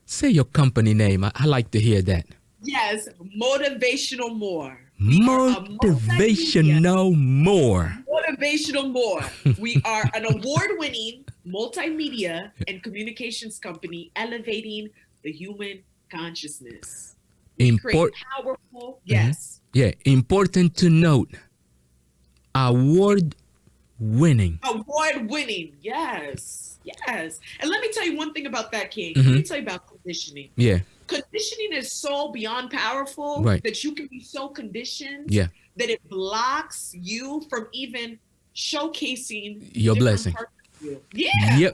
say your company name. I like to hear that. Yes, Motivational Moore. Motivational Moore. Motivational Moore. We are an award-winning multimedia and communications company elevating the human consciousness. Create powerful, yes. Yeah, important to note. Award-winning. Award-winning, yes. Yes. And let me tell you one thing about that, King. Let me tell you about positioning. Yeah. Conditioning is so beyond powerful that you can be so conditioned that it blocks you from even showcasing your blessing. Parts of you. Yeah.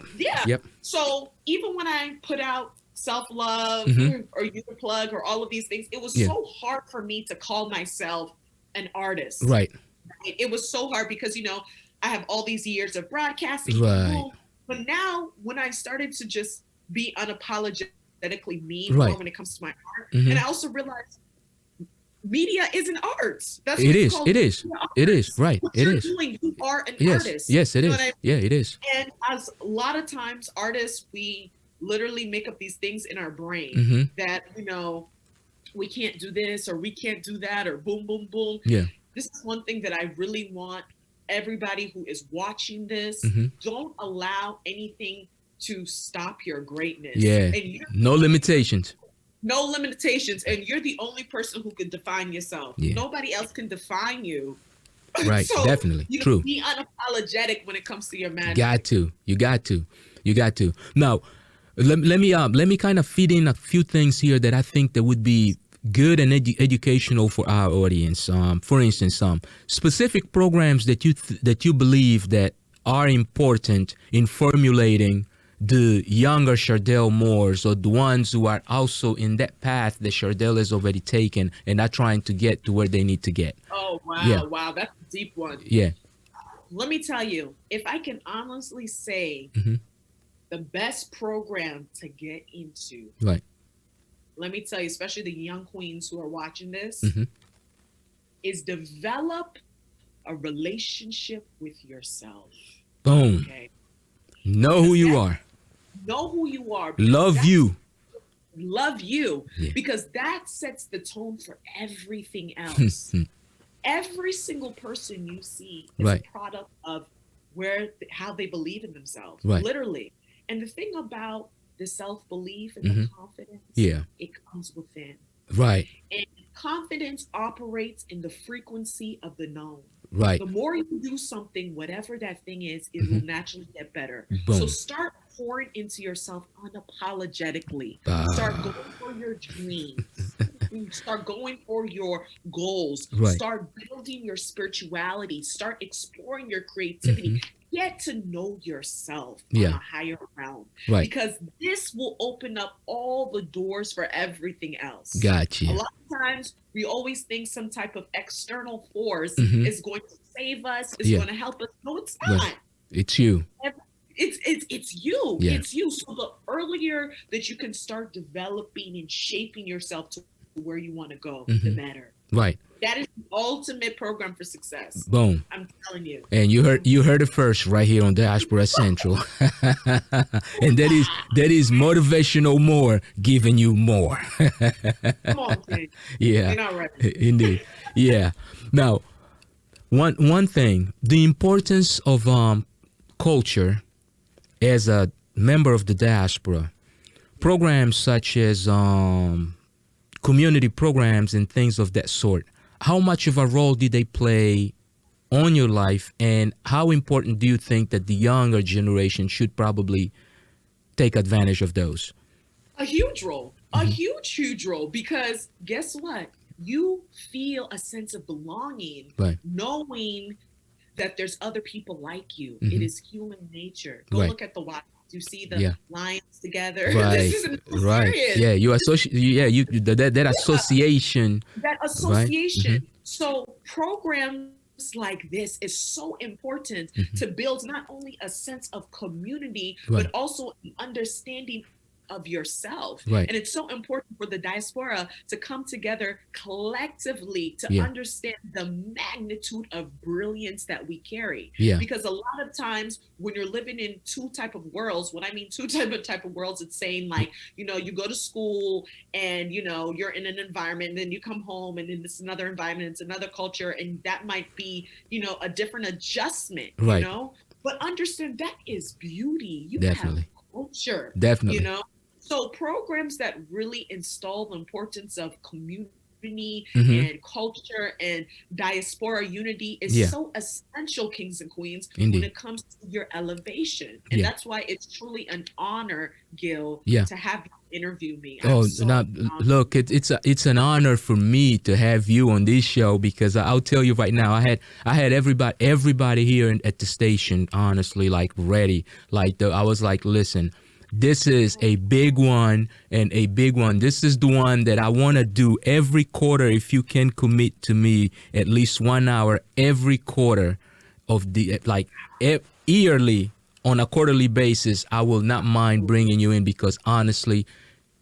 Yep. So even when I put out self-love or youth plug or all of these things, it was so hard for me to call myself an artist. Right. It was so hard because, you know, I have all these years of broadcasting. Right. But now when I started to just be unapologetically me more when it comes to my art, and I also realized media is an art. That's what it is. It is. It is. Right. What it you're is. doing, you are an yes. artist. Yes, it is. I mean? Yeah, it is. And as a lot of times artists, we literally make up these things in our brain that, you know, we can't do this or we can't do that or boom, boom, boom. Yeah. This is one thing that I really want everybody who is watching this, don't allow anything to stop your greatness. Yeah. And no limitations. No limitations. And you're the only person who can define yourself. Yeah. Nobody else can define you. Right. So, definitely. you know, True. be unapologetic when it comes to your magic. You got to. Now, let me kind of feed in a few things here that I think that would be good and educational for our audience. For instance, specific programs that you believe that are important in formulating the younger Chardelle Moores, or the ones who are also in that path that Chardelle has already taken and are trying to get to where they need to get. Oh, wow. Yeah. Wow. That's a deep one. Yeah. Let me tell you, if I can honestly say the best program to get into, right. Let me tell you, especially the young queens who are watching this, is develop a relationship with yourself. Boom. Okay. Know who you are. Know who you are. Love you. Love you. Yeah. Because that sets the tone for everything else. Every single person you see is a product of how they believe in themselves. Right. Literally. And the thing about the self-belief and the confidence, it comes within. Right. And confidence operates in the frequency of the known. Right. The more you do something, whatever that thing is, it will naturally get better. Boom. So start pouring into yourself unapologetically. Start going for your dreams. Start going for your goals. Right. Start building your spirituality. Start exploring your creativity. Get to know yourself on a higher realm. Right. Because this will open up all the doors for everything else. Gotcha. A lot of times we always think some type of external force is going to save us, is going to help us. No, it's not. Right. It's you. It's you. Yeah. It's you. So the earlier that you can start developing and shaping yourself to where you want to go, the better. Right. That is the ultimate program for success. Boom. I'm telling you. And you heard it first right here on Diaspora Central. And that is Motivational Moore giving you more. Come on, kid. Yeah. You're not right. Indeed. Yeah. Now, one thing, the importance of culture as a member of the diaspora, programs such as community programs and things of that sort, how much of a role did they play on your life, and how important do you think that the younger generation should probably take advantage of those? A huge role. A huge role, because guess what? You feel a sense of belonging, knowing that there's other people like you. It is human nature. Go look at the wild. You see the lions together. Right. This isn't Right. Yeah. You associate. Yeah. You that association. That association. Right? So programs like this is so important to build not only a sense of community, but also an understanding of yourself. Right. And it's so important for the diaspora to come together collectively to understand the magnitude of brilliance that we carry. Yeah. Because a lot of times when you're living in two type of worlds, when I mean two type of worlds, it's saying like, you know, you go to school and, you know, you're in an environment, and then you come home and then it's another environment, it's another culture, and that might be, you know, a different adjustment, you know, but understand that is beauty. You Definitely. have culture. Definitely. You know, so programs that really install the importance of community community Mm-hmm. and culture and diaspora unity is Yeah. so essential, kings and queens, Indeed. when it comes to your elevation. And Yeah. that's why it's truly an honor, Gil, Yeah. to have you interview me. Oh, I'm so now, look, it's an honor for me to have you on this show, because I'll tell you right now, I had everybody here at the station, honestly, like ready. Like I was like, listen, this is a big one, and a big one. This is the one that I want to do every quarter. If you can commit to me at least 1 hour every quarter of the, like, yearly, on a quarterly basis, I will not mind bringing you in, because honestly,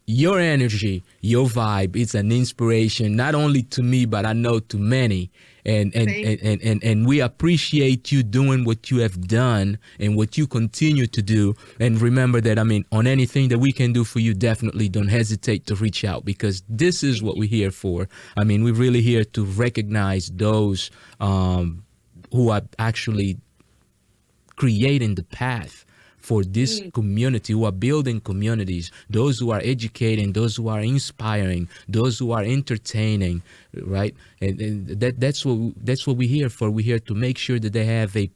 your energy, your vibe, it's an inspiration, not only to me, but I know to many. And we appreciate you doing what you have done and what you continue to do. And remember that, I mean, on anything that we can do for you, definitely don't hesitate to reach out, because this is what we're here for. I mean, we're really here to recognize those who are actually creating the path for this community, who are building communities, those who are educating, those who are inspiring, those who are entertaining, right? And that's what we're here for. We're here to make sure that they have a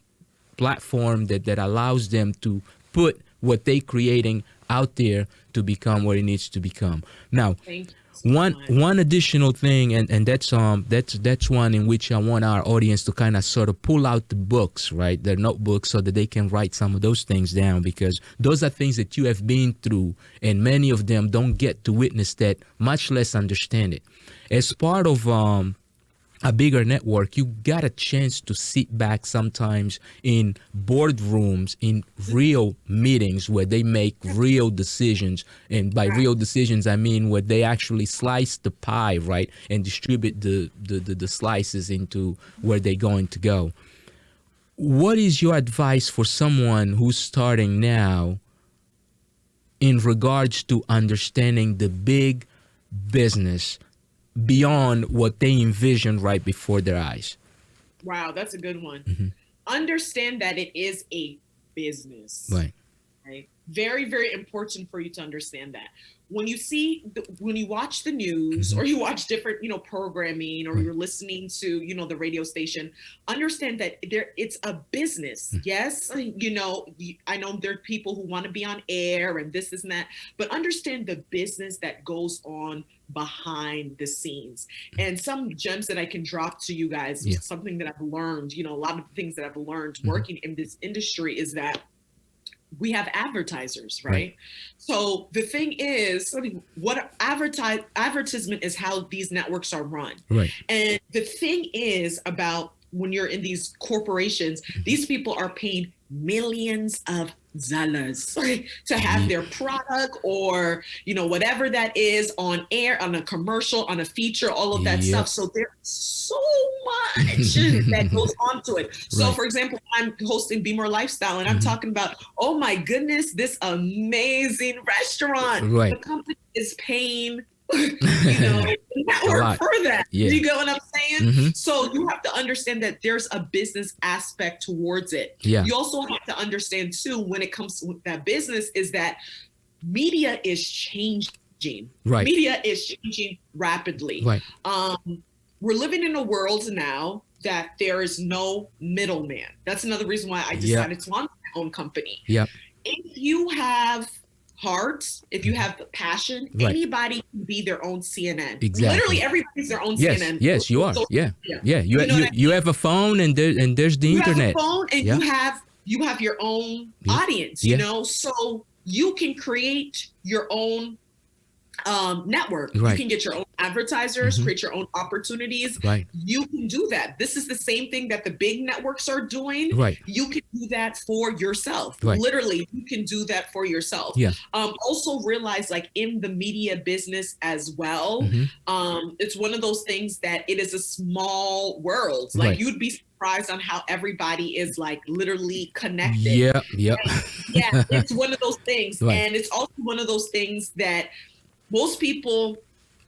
platform that allows them to put what they're creating out there to become what it needs to become. Now, one additional thing, and that's one in which I want our audience to kind of sort of pull out the books, right, their notebooks, so that they can write some of those things down, because those are things that you have been through, and many of them don't get to witness that, much less understand it. As part of a bigger network, you got a chance to sit back sometimes in boardrooms, in real meetings where they make real decisions. And by real decisions, I mean where they actually slice the pie, right, and distribute the slices into where they're going to go. What is your advice for someone who's starting now in regards to understanding the big business beyond what they envision right before their eyes? Wow, that's a good one. Mm-hmm. Understand that it is a business. Right. Right. Very, very important for you to understand that. When you when you watch the news, Mm-hmm. or you watch different, programming, or you're listening to, the radio station, understand that it's a business. Mm-hmm. Yes. I know there are people who want to be on air and this and that, but understand the business that goes on behind the scenes. And some gems that I can drop to you guys, something that I've learned, a lot of things that I've learned working in this industry is that we have advertisers, right? So the thing is, what advertisement is how these networks are run. Right. And the thing is about when you're in these corporations, these people are paying millions of dollars to have their product or, whatever that is on air, on a commercial, on a feature, all of that stuff. So there's so much that goes onto it. So for example, I'm hosting Be More Lifestyle and I'm talking about, oh my goodness, this amazing restaurant. Right. The company is paying network for that. Yeah. Do you get what I'm saying? Mm-hmm. So you have to understand that there's a business aspect towards it. Yeah. You also have to understand too, when it comes to that business, is that media is changing. Right. Media is changing rapidly. Right. We're living in a world now that there is no middleman. That's another reason why I decided to launch my own company. Yep. If you have heart, if you have the passion, anybody can be their own CNN. Exactly. Literally everybody's their own CNN. Yes, you are. Yeah. You have a phone and there's the internet. You have a phone and you have your own audience, so you can create your own network. Right. You can get your own advertisers, create your own opportunities. Right. You can do that. This is the same thing that the big networks are doing. Right. You can do that for yourself. Right. Literally, you can do that for yourself. Yeah. Also realize, like, in the media business as well, it's one of those things that it is a small world. Like, you'd be surprised on how everybody is, like, literally connected. Yeah. It's one of those things. Right. And it's also one of those things that most people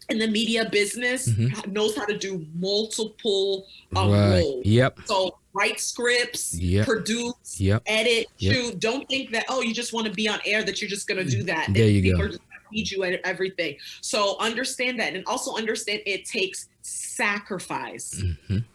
in the media business knows how to do multiple roles. Yep. So write scripts, produce, edit, shoot. Don't think that, you just want to be on air, that you're just going to do that. There you go. feed you and everything. So understand that, and also understand it takes sacrifice.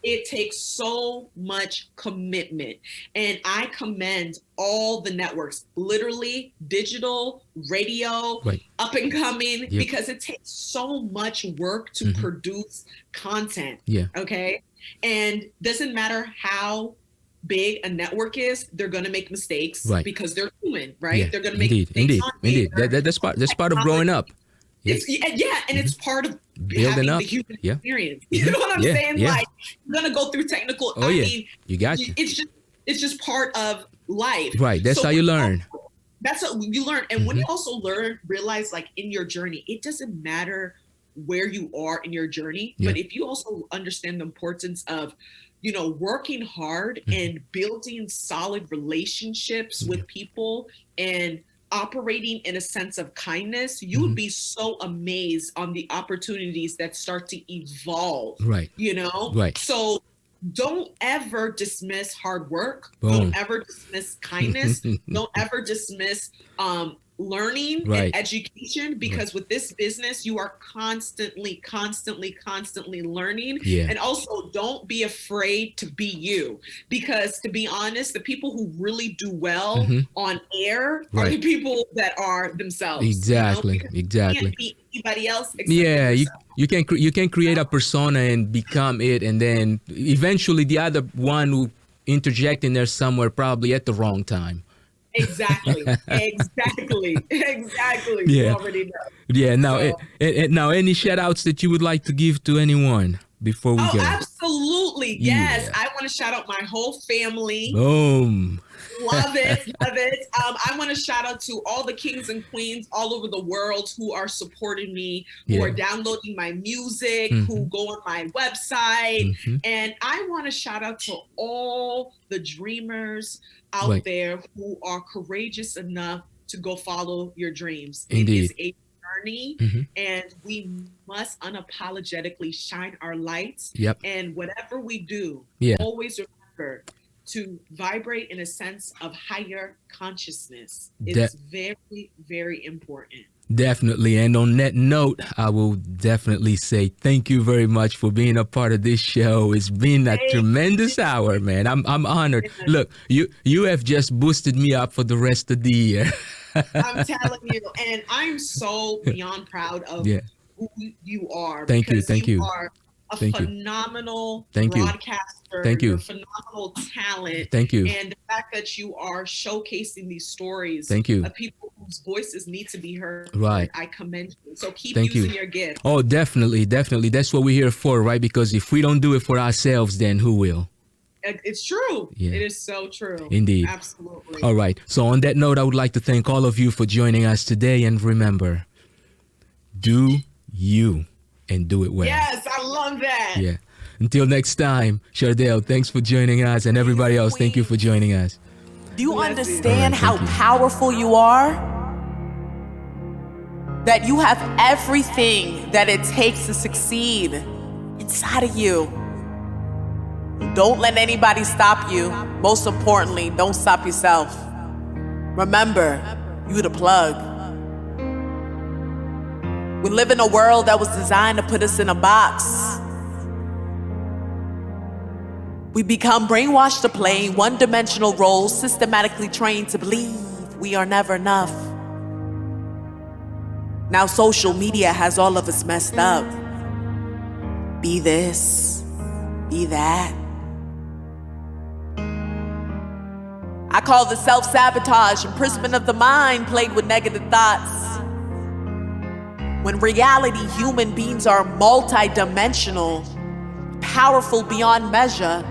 It takes so much commitment. And I commend all the networks, literally digital, radio, up and coming, because it takes so much work to produce content. Okay. And doesn't matter how big a network is, they're going to make mistakes because they're human, right? They're going to make mistakes. Indeed. That's part of growing up. It's, and it's part of building up the human experience. You know what I'm saying? Like, you're gonna go through technical. I mean, it's just part of life. Right. That's how you learn. That's what you learn. And when you also realize, like, in your journey, it doesn't matter where you are in your journey, but if you also understand the importance of, working hard and building solid relationships with people and operating in a sense of kindness, you would be so amazed on the opportunities that start to evolve. Right. Right. So don't ever dismiss hard work. Don't ever dismiss kindness. Don't ever dismiss learning and education, because with this business, you are constantly learning. And also, don't be afraid to be you, because to be honest, the people who really do well on air are the people that are themselves. Exactly. You can't be anybody else except you can create a persona and become it, and then eventually the other one will interject in there somewhere, probably at the wrong time. Exactly. Yeah. You already know. Yeah. Now, now, any shout outs that you would like to give to anyone before we go? Absolutely. Yes. I want to shout out my whole family. Boom. Love it. I want to shout out to all the kings and queens all over the world who are supporting me, who are downloading my music, who go on my website. And I want to shout out to all the dreamers out there who are courageous enough to go follow your dreams. Indeed. It is a journey, and we must unapologetically shine our lights. And whatever we do, always remember to vibrate in a sense of higher consciousness. It's very, very important. Definitely. And on that note, I will definitely say thank you very much for being a part of this show. It's been a tremendous hour, man. I'm honored. Look, you have just boosted me up for the rest of the year. I'm telling you, and I'm so beyond proud of who you are. Thank you. Are a phenomenal broadcaster. You're a phenomenal talent. Thank you. And the fact that you are showcasing these stories of people whose voices need to be heard. Right. I commend you. So keep using your gift. Oh, definitely. That's what we're here for, right? Because if we don't do it for ourselves, then who will? It's true. It is so true. Indeed. Absolutely. All right. So on that note, I would like to thank all of you for joining us today. And remember, do you. And do it well. Yes, I love that. Yeah. Until next time, Chardelle, thanks for joining us, and everybody else, thank you for joining us. Do you understand how powerful you are? That you have everything that it takes to succeed inside of you. Don't let anybody stop you. Most importantly, don't stop yourself. Remember, you're the plug. We live in a world that was designed to put us in a box. We become brainwashed to play one-dimensional roles, systematically trained to believe we are never enough. Now social media has all of us messed up. Be this, be that. I call this self-sabotage, imprisonment of the mind played with negative thoughts. When reality, human beings are multi-dimensional, powerful beyond measure,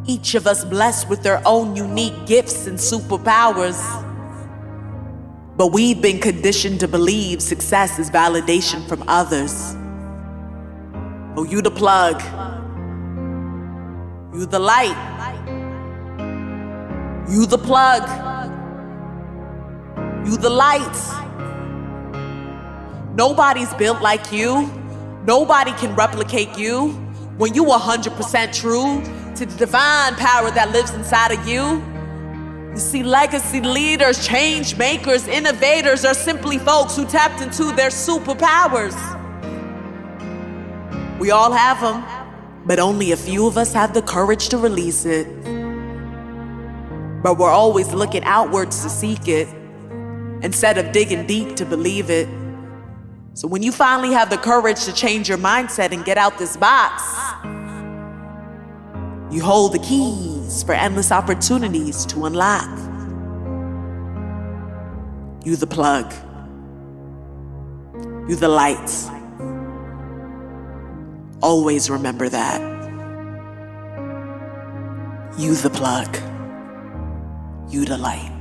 each of us blessed with their own unique gifts and superpowers. But we've been conditioned to believe success is validation from others. Oh, you the plug. You the light. You the plug. You the light. Nobody's built like you. Nobody can replicate you. When you 100% true to the divine power that lives inside of you, You see, legacy leaders, change makers, innovators are simply folks who tapped into their superpowers. We all have them, but only a few of us have the courage to release it. But we're always looking outwards to seek it, instead of digging deep to believe it. So when you finally have the courage to change your mindset and get out this box, you hold the keys for endless opportunities to unlock. You the plug. You the lights. Always remember that. You the plug. You the light.